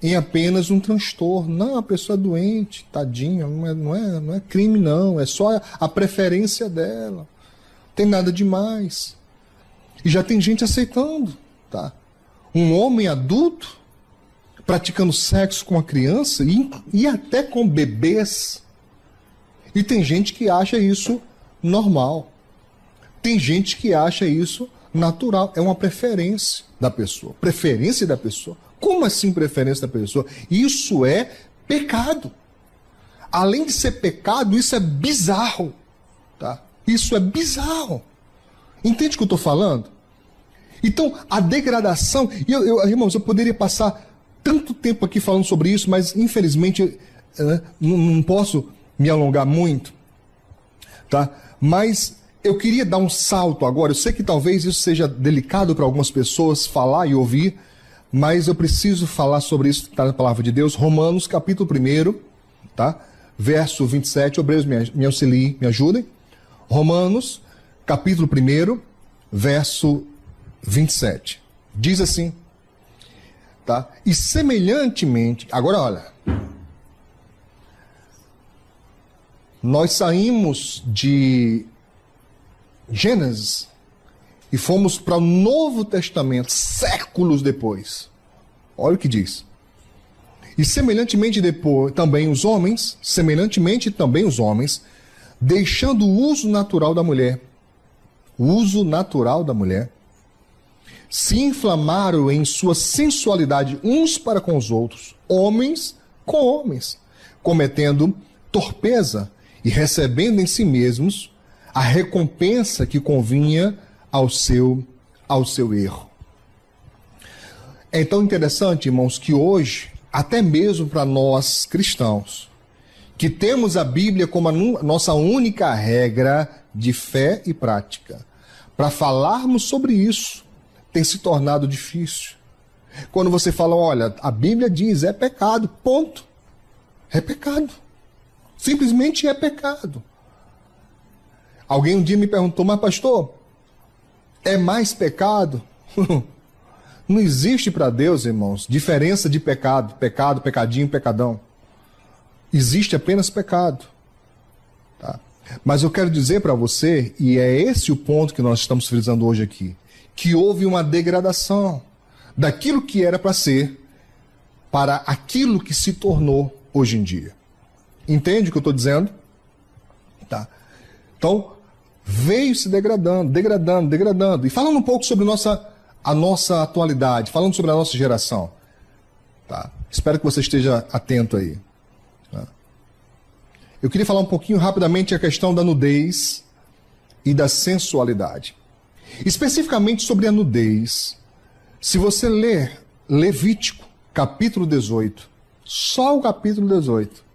em apenas um transtorno. Não, a pessoa é doente, tadinha, não é crime não, é só a preferência dela. Não tem nada demais. E já tem gente aceitando, tá? Um homem adulto praticando sexo com a criança e até com bebês. E tem gente que acha isso normal. Tem gente que acha isso natural. É uma preferência da pessoa. Preferência da pessoa. Como assim preferência da pessoa? Isso é pecado. Além de ser pecado, isso é bizarro. Tá? Isso é bizarro. Entende o que eu estou falando? Então, a degradação... irmãos, eu poderia passar tanto tempo aqui falando sobre isso, mas infelizmente não posso me alongar muito. Tá? Mas eu queria dar um salto agora. Eu sei que talvez isso seja delicado para algumas pessoas falar e ouvir, mas eu preciso falar sobre isso, está na palavra de Deus. Romanos, capítulo 1, tá? Verso 27. Obreiros, me auxiliem, me ajudem. Romanos, capítulo 1, verso 27. Diz assim, tá? E semelhantemente... Agora, olha. Nós saímos de Gênesis e fomos para o Novo Testamento, séculos depois. Olha o que diz. E semelhantemente também os homens, deixando o uso natural da mulher, se inflamaram em sua sensualidade uns para com os outros, homens com homens, cometendo torpeza e recebendo em si mesmos a recompensa que convinha ao seu erro. É tão interessante, irmãos, que hoje, até mesmo para nós cristãos, que temos a Bíblia como a nossa única regra de fé e prática, para falarmos sobre isso, tem se tornado difícil. Quando você fala, olha, a Bíblia diz, é pecado, ponto. É pecado. Simplesmente é pecado. Alguém um dia me perguntou, mas pastor, é mais pecado? Não existe para Deus, irmãos, diferença de pecado, pecado, pecadinho, pecadão. Existe apenas pecado. Tá? Mas eu quero dizer para você, e é esse o ponto que nós estamos frisando hoje aqui, que houve uma degradação daquilo que era para ser para aquilo que se tornou hoje em dia. Entende o que eu estou dizendo? Tá. Então, veio se degradando, degradando, degradando. E falando um pouco sobre a nossa atualidade, falando sobre a nossa geração. Tá. Espero que você esteja atento aí. Tá. Eu queria falar um pouquinho rapidamente a questão da nudez e da sensualidade. Especificamente sobre a nudez. Se você ler Levítico, capítulo 18, só o capítulo 18,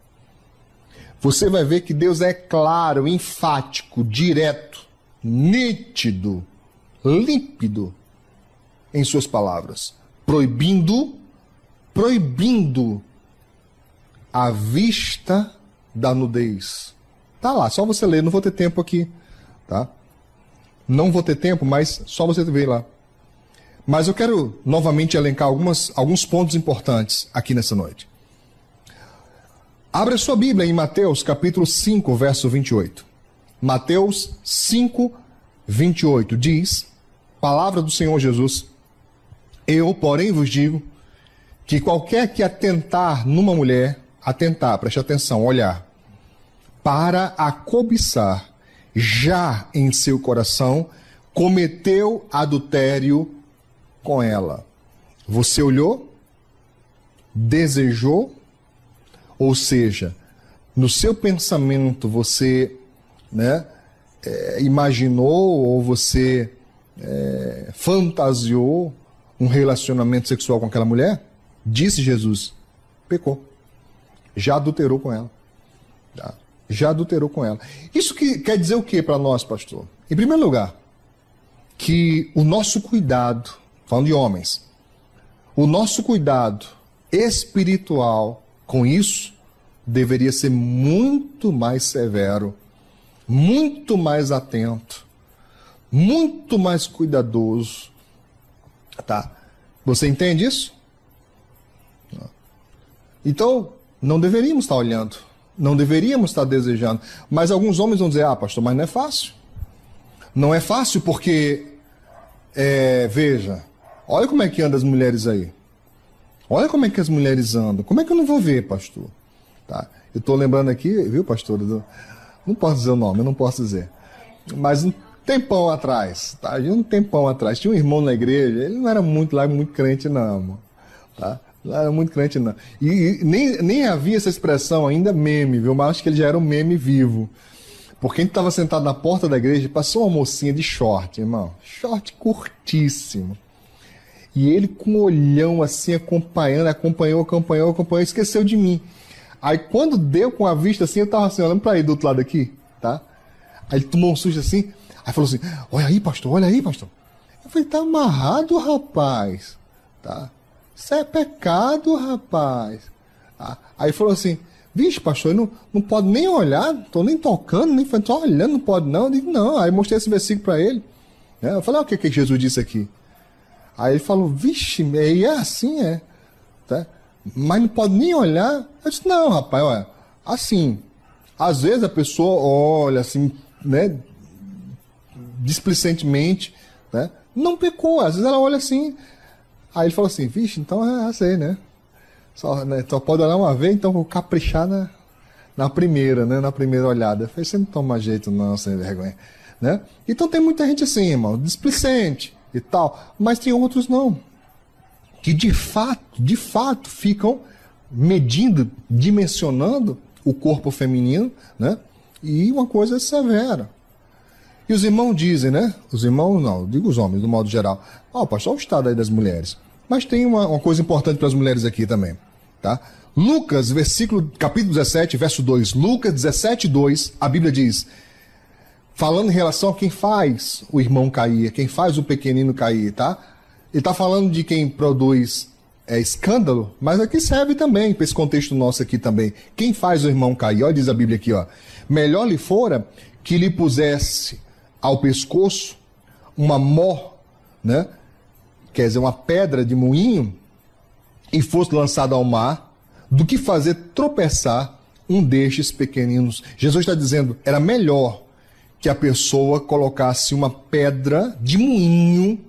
você vai ver que Deus é claro, enfático, direto, nítido, límpido em suas palavras, proibindo a vista da nudez. Tá lá, só você ler, não vou ter tempo aqui, tá? Não vou ter tempo, mas só você ver lá. Mas eu quero novamente elencar alguns pontos importantes aqui nessa noite. Abra sua Bíblia em Mateus capítulo 5, verso 28. Mateus 5, 28 diz, palavra do Senhor Jesus, eu, porém, vos digo que qualquer que atentar numa mulher, atentar, preste atenção, olhar, para a cobiçar, já em seu coração, cometeu adultério com ela. Você olhou, desejou, ou seja, no seu pensamento você imaginou ou você fantasiou um relacionamento sexual com aquela mulher, disse Jesus, pecou. Já adulterou com ela. Já adulterou com ela. Isso que quer dizer o que para nós, pastor? Em primeiro lugar, que o nosso cuidado, falando de homens, o nosso cuidado espiritual com isso deveria ser muito mais severo, muito mais atento, muito mais cuidadoso. Tá? Você entende isso? Então, não deveríamos estar olhando, não deveríamos estar desejando. Mas alguns homens vão dizer, pastor, mas não é fácil. Não é fácil porque, veja, olha como é que andam as mulheres aí. Olha como é que as mulheres andam. Como é que eu não vou ver, pastor? Tá? Eu estou lembrando aqui, viu, pastor? Não posso dizer o nome, eu não posso dizer. Mas um tempão atrás, tá? Um tempão atrás, tinha um irmão na igreja, ele não era muito crente não, mano. Tá? Não era muito crente não. E nem havia essa expressão ainda meme, viu? Mas acho que ele já era um meme vivo. Porque a gente estava sentado na porta da igreja, passou uma mocinha de short, irmão. Short curtíssimo. E ele com um olhão assim, acompanhou, esqueceu de mim. Aí quando deu com a vista assim, eu tava assim, olhando pra ele do outro lado aqui, tá? Aí ele tomou um susto assim, aí falou assim, olha aí, pastor, olha aí, pastor. Eu falei, tá amarrado, rapaz, tá? Isso é pecado, rapaz. Tá? Aí falou assim, vixe, pastor, eu não pode nem olhar, não tô nem tocando, nem tô olhando, não pode não. Eu digo, não. Aí mostrei esse versículo pra ele. Eu falei, o que Jesus disse aqui? Aí ele falou, vixe, é assim, tá? Mas não pode nem olhar. Eu disse, não, rapaz, olha, assim, às vezes a pessoa olha assim, né, displicentemente, né, não pecou, às vezes ela olha assim. Aí ele falou assim, vixe, então é assim, né? Só pode olhar uma vez, então vou caprichar na primeira, né, na primeira olhada. Eu falei, você não toma jeito não, sem vergonha, né? Então tem muita gente assim, irmão, displicente e tal, mas tem outros não, que de fato ficam medindo, dimensionando o corpo feminino, né? E uma coisa severa. E os irmãos dizem, né? Os irmãos não, digo os homens, do modo geral. Pastor, olha o estado aí das mulheres. Mas tem uma coisa importante para as mulheres aqui também, tá? Lucas, capítulo 17, verso 2. Lucas 17, 2, a Bíblia diz, falando em relação a quem faz o irmão cair, quem faz o pequenino cair, tá? Ele está falando de quem produz é escândalo, mas aqui serve também, para esse contexto nosso aqui também. Quem faz o irmão cair? Olha, diz a Bíblia aqui, ó. Melhor lhe fora que lhe pusesse ao pescoço uma mó, né? Quer dizer, uma pedra de moinho, e fosse lançado ao mar, do que fazer tropeçar um destes pequeninos. Jesus está dizendo, era melhor que a pessoa colocasse uma pedra de moinho,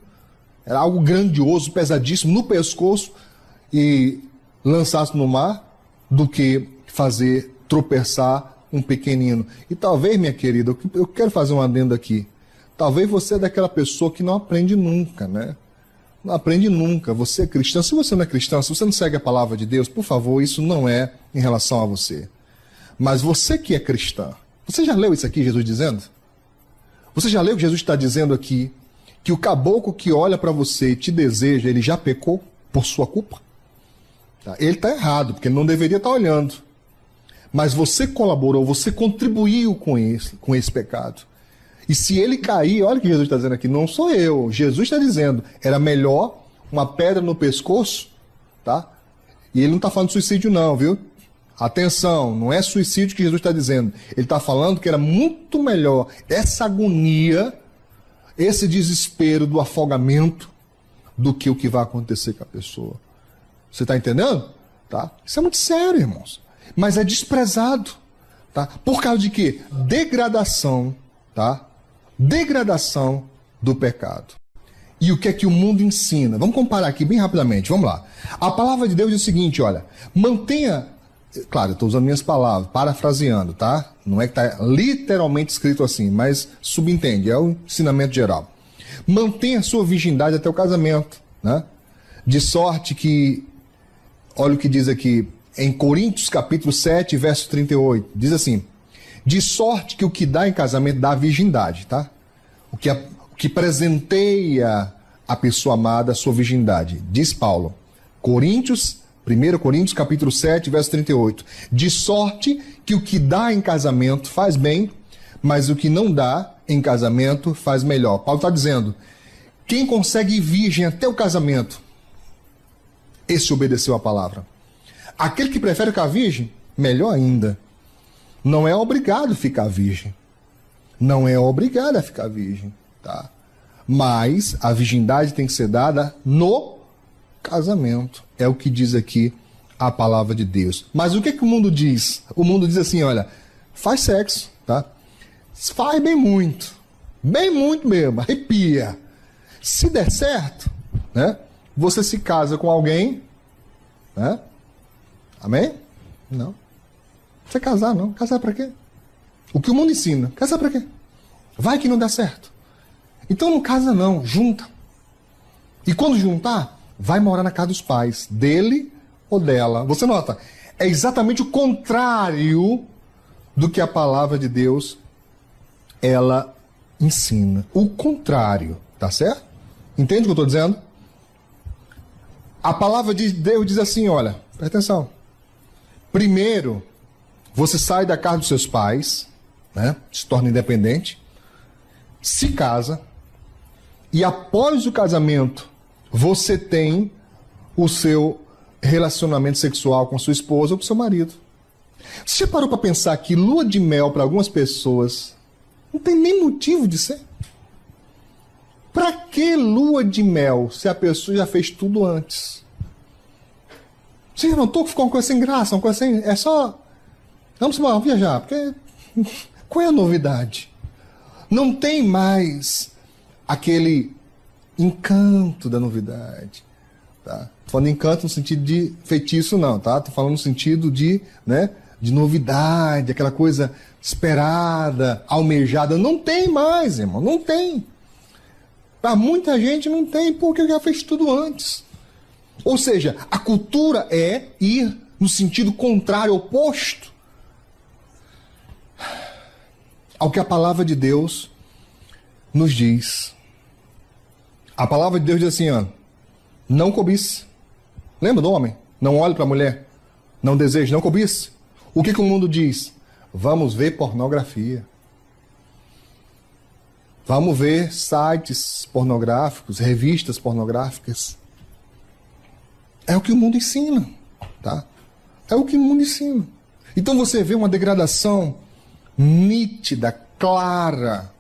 era algo grandioso, pesadíssimo, no pescoço e lançasse no mar, do que fazer tropeçar um pequenino. E talvez, minha querida, eu quero fazer um adendo aqui. Talvez você é daquela pessoa que não aprende nunca, né? Não aprende nunca. Você é cristão. Se você não é cristão, se você não segue a palavra de Deus, por favor, isso não é em relação a você. Mas você que é cristã, você já leu isso aqui, Jesus dizendo? Você já leu o que Jesus está dizendo aqui? Que o caboclo que olha para você e te deseja, ele já pecou por sua culpa? Ele está errado, porque ele não deveria estar olhando. Mas você colaborou, você contribuiu com esse pecado. E se ele cair, olha o que Jesus está dizendo aqui, não sou eu. Jesus está dizendo, era melhor uma pedra no pescoço, tá? E ele não está falando de suicídio não, viu? Atenção, não é suicídio que Jesus está dizendo. Ele está falando que era muito melhor essa agonia, esse desespero do afogamento, do que o que vai acontecer com a pessoa. Você está entendendo? Tá? Isso é muito sério, irmãos. Mas é desprezado. Tá? Por causa de quê? Degradação, tá? Degradação do pecado. E o que é que o mundo ensina? Vamos comparar aqui bem rapidamente, vamos lá. A palavra de Deus diz o seguinte, olha, mantenha, claro, eu estou usando minhas palavras, parafraseando, tá? Não é que está literalmente escrito assim, mas subentende, é o ensinamento geral. Mantenha a sua virgindade até o casamento, né? De sorte que, olha o que diz aqui, em Coríntios capítulo 7, verso 38, diz assim, de sorte que o que dá em casamento dá a virgindade, tá? O que presenteia a pessoa amada a sua virgindade, diz Paulo. 1 Coríntios capítulo 7, verso 38. De sorte que o que dá em casamento faz bem, mas o que não dá em casamento faz melhor. Paulo está dizendo, quem consegue ir virgem até o casamento, esse obedeceu a palavra. Aquele que prefere ficar virgem, melhor ainda. Não é obrigado a ficar virgem. Não é obrigado a ficar virgem, tá? Mas a virgindade tem que ser dada no casamento. É o que diz aqui a palavra de Deus. Mas o que que o mundo diz? O mundo diz assim, olha, faz sexo, tá? Faz bem muito mesmo, arrepia. Se der certo, né? Você se casa com alguém, né? Amém? Não. Você casar não. Casar pra quê? O que o mundo ensina. Casar pra quê? Vai que não dá certo. Então não casa não, junta. E quando juntar, vai morar na casa dos pais, dele ou dela. Você nota, é exatamente o contrário do que a palavra de Deus ela ensina. O contrário, tá certo? Entende o que eu estou dizendo? A palavra de Deus diz assim, olha, presta atenção. Primeiro, você sai da casa dos seus pais, né? Se torna independente, se casa, e após o casamento, você tem o seu relacionamento sexual com sua esposa ou com seu marido. Você já parou para pensar que lua de mel para algumas pessoas não tem nem motivo de ser? Para que lua de mel se a pessoa já fez tudo antes? Você já notou que ficou uma coisa sem graça, uma coisa sem... É só... Vamos viajar, porque... Qual é a novidade? Não tem mais aquele encanto da novidade. Tá? Tô falando encanto no sentido de feitiço, não, tá? Tô falando no sentido de, né, de novidade, aquela coisa esperada, almejada. Não tem mais, irmão, não tem. Para muita gente não tem, porque já fez tudo antes. Ou seja, a cultura é ir no sentido contrário, oposto ao que a palavra de Deus nos diz. A palavra de Deus diz assim, ó, não cobice. Lembra do homem? Não olhe para a mulher. Não deseje, não cobice. O que o mundo diz? Vamos ver pornografia. Vamos ver sites pornográficos, revistas pornográficas. É o que o mundo ensina, tá? É o que o mundo ensina. Então você vê uma degradação nítida, clara.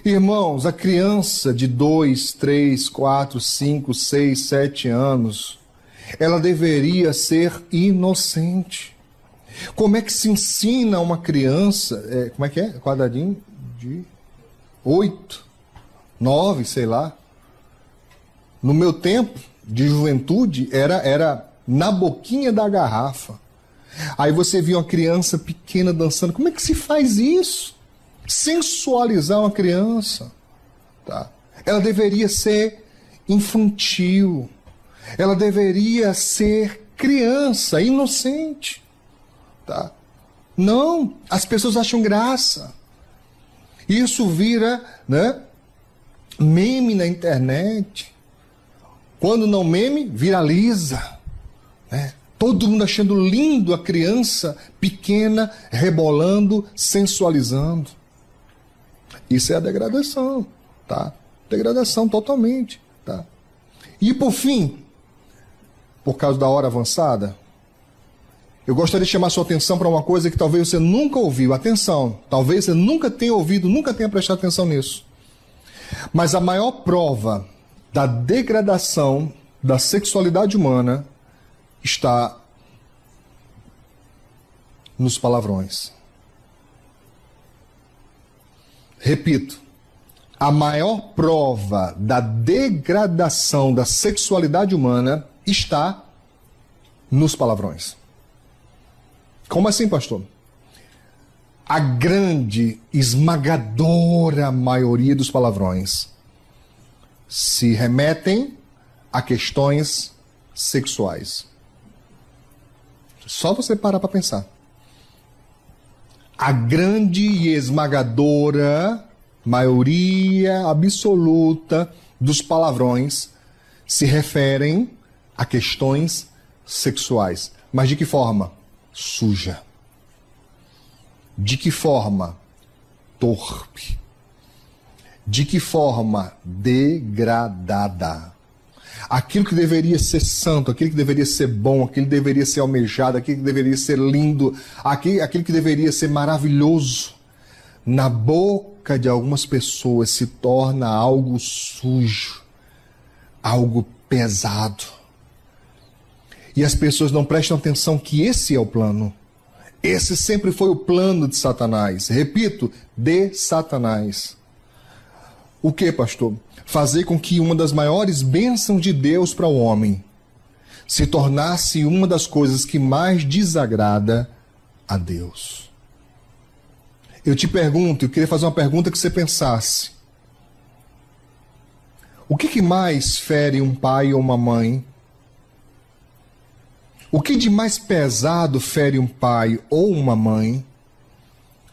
Irmãos, a criança de 2, 3, 4, 5, 6, 7 anos, ela deveria ser inocente. Como é que se ensina uma criança, como é que é? Quadradinho de 8, 9, sei lá. No meu tempo de juventude, era na boquinha da garrafa. Aí você via uma criança pequena dançando. Como é que se faz isso? Sensualizar uma criança. Tá? Ela deveria ser infantil. Ela deveria ser criança, inocente. Tá? Não, as pessoas acham graça. Isso vira, né, meme na internet. Quando não meme, viraliza. Né? Todo mundo achando lindo a criança pequena, rebolando, sensualizando. Isso é a degradação, tá? Degradação totalmente, tá? E por fim, por causa da hora avançada, eu gostaria de chamar sua atenção para uma coisa que talvez você nunca ouviu. Atenção, talvez você nunca tenha ouvido, nunca tenha prestado atenção nisso. Mas a maior prova da degradação da sexualidade humana está nos palavrões. Repito, a maior prova da degradação da sexualidade humana está nos palavrões. Como assim, pastor? A grande, esmagadora maioria dos palavrões se remetem a questões sexuais. Só você parar para pensar. A grande e esmagadora maioria absoluta dos palavrões se referem a questões sexuais. Mas de que forma? Suja. De que forma? Torpe. De que forma? Degradada. Aquilo que deveria ser santo, aquilo que deveria ser bom, aquilo que deveria ser almejado, aquilo que deveria ser lindo, aquilo que deveria ser maravilhoso, na boca de algumas pessoas se torna algo sujo, algo pesado. E as pessoas não prestam atenção que esse é o plano. Esse sempre foi o plano de Satanás. Repito, de Satanás. O que, pastor? Fazer com que uma das maiores bênçãos de Deus para o homem se tornasse uma das coisas que mais desagrada a Deus. Eu te pergunto, eu queria fazer uma pergunta que você pensasse. O que mais fere um pai ou uma mãe? O que de mais pesado fere um pai ou uma mãe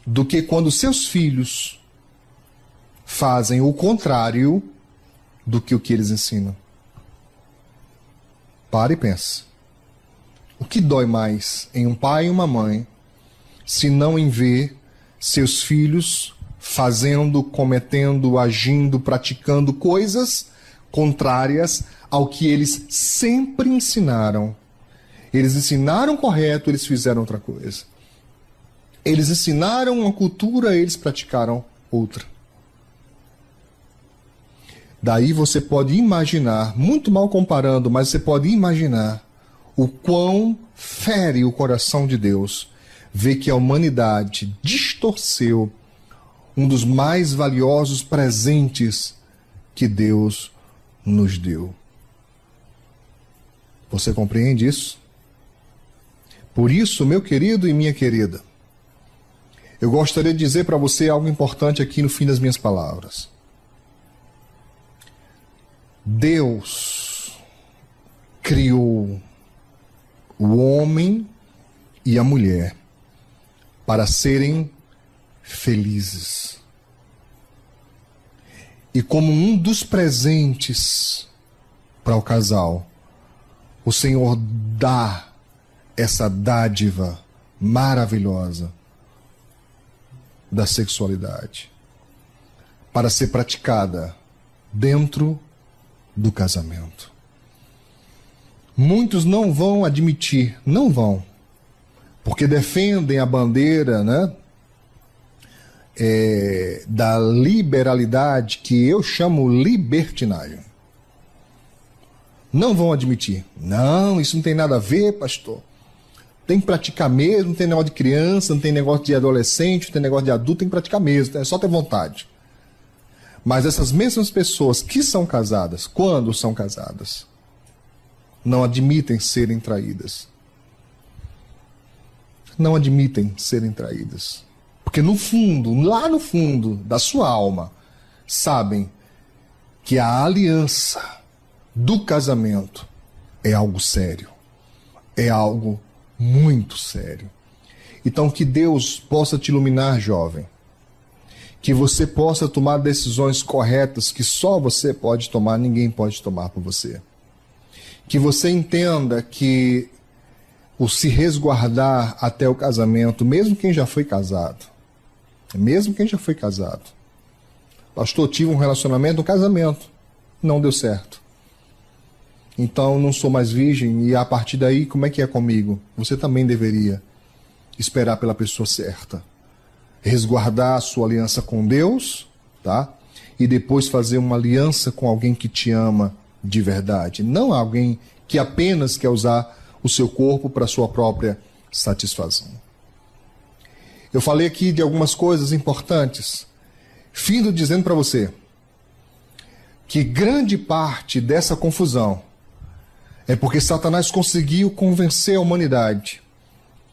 do que quando seus filhos fazem o contrário do que o que eles ensinam? Para e pensa. O que dói mais em um pai e uma mãe, se não em ver seus filhos fazendo, cometendo, agindo, praticando coisas contrárias ao que eles sempre ensinaram? Eles ensinaram correto, eles fizeram outra coisa. Eles ensinaram uma cultura, eles praticaram outra. Daí você pode imaginar, muito mal comparando, mas você pode imaginar o quão fere o coração de Deus ver que a humanidade distorceu um dos mais valiosos presentes que Deus nos deu. Você compreende isso? Por isso, meu querido e minha querida, eu gostaria de dizer para você algo importante aqui no fim das minhas palavras. Deus criou o homem e a mulher para serem felizes. E como um dos presentes para o casal, o Senhor dá essa dádiva maravilhosa da sexualidade para ser praticada dentro do casamento. Muitos não vão admitir, não vão, porque defendem a bandeira, né, da liberalidade, que eu chamo libertinário. Não vão admitir. Não, isso não tem nada a ver, pastor. Tem que praticar mesmo, não tem negócio de criança, não tem negócio de adolescente, não tem negócio de adulto, tem que praticar mesmo, é só ter vontade. Mas essas mesmas pessoas que são casadas, quando são casadas, não admitem serem traídas. Não admitem serem traídas. Porque no fundo, lá no fundo da sua alma, sabem que a aliança do casamento é algo sério. É algo muito sério. Então que Deus possa te iluminar, jovem. Que você possa tomar decisões corretas que só você pode tomar, ninguém pode tomar por você. Que você entenda que o se resguardar até o casamento, mesmo quem já foi casado, pastor, tive um relacionamento, um casamento, não deu certo. Então não sou mais virgem e a partir daí, como é que é comigo? Você também deveria esperar pela pessoa certa. Resguardar a sua aliança com Deus, tá? E depois fazer uma aliança com alguém que te ama de verdade. Não alguém que apenas quer usar o seu corpo para sua própria satisfação. Eu falei aqui de algumas coisas importantes. Findo dizendo para você que grande parte dessa confusão é porque Satanás conseguiu convencer a humanidade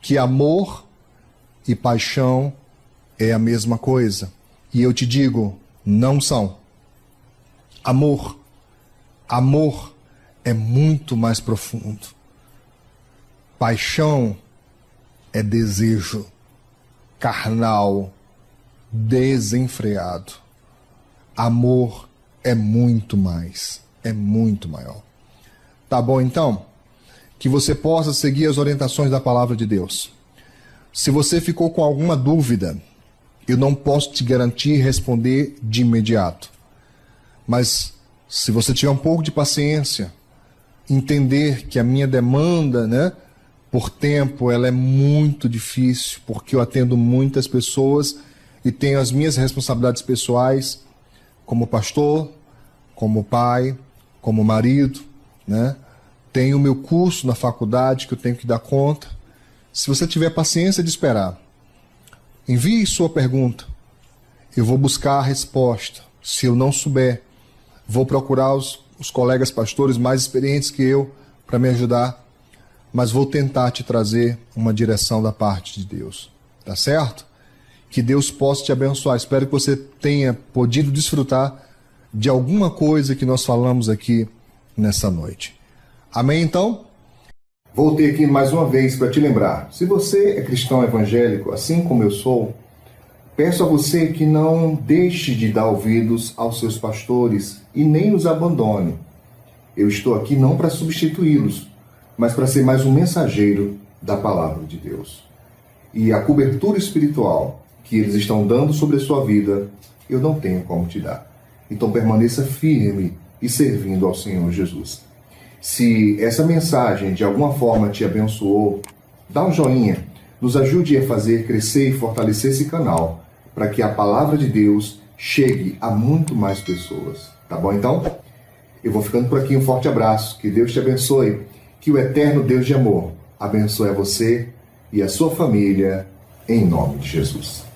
que amor e paixão é a mesma coisa. E eu te digo, não são. Amor é muito mais profundo. Paixão é desejo carnal, desenfreado. Amor é muito mais, é muito maior. Tá bom, então? Que você possa seguir as orientações da palavra de Deus. Se você ficou com alguma dúvida, eu não posso te garantir responder de imediato. Mas se você tiver um pouco de paciência, entender que a minha demanda, né, por tempo, ela é muito difícil, porque eu atendo muitas pessoas e tenho as minhas responsabilidades pessoais como pastor, como pai, como marido, né? Tenho o meu curso na faculdade que eu tenho que dar conta. Se você tiver paciência de esperar, envie sua pergunta. Eu vou buscar a resposta. Se eu não souber, vou procurar os colegas pastores mais experientes que eu para me ajudar, mas vou tentar te trazer uma direção da parte de Deus. Tá certo? Que Deus possa te abençoar. Espero que você tenha podido desfrutar de alguma coisa que nós falamos aqui nessa noite. Amém, então? Voltei aqui mais uma vez para te lembrar. Se você é cristão evangélico, assim como eu sou, peço a você que não deixe de dar ouvidos aos seus pastores e nem os abandone. Eu estou aqui não para substituí-los, mas para ser mais um mensageiro da palavra de Deus. E a cobertura espiritual que eles estão dando sobre a sua vida, eu não tenho como te dar. Então permaneça firme e servindo ao Senhor Jesus. Se essa mensagem de alguma forma te abençoou, dá um joinha, nos ajude a fazer crescer e fortalecer esse canal, para que a palavra de Deus chegue a muito mais pessoas. Tá bom então? Eu vou ficando por aqui, um forte abraço, que Deus te abençoe, que o eterno Deus de amor abençoe a você e a sua família, em nome de Jesus.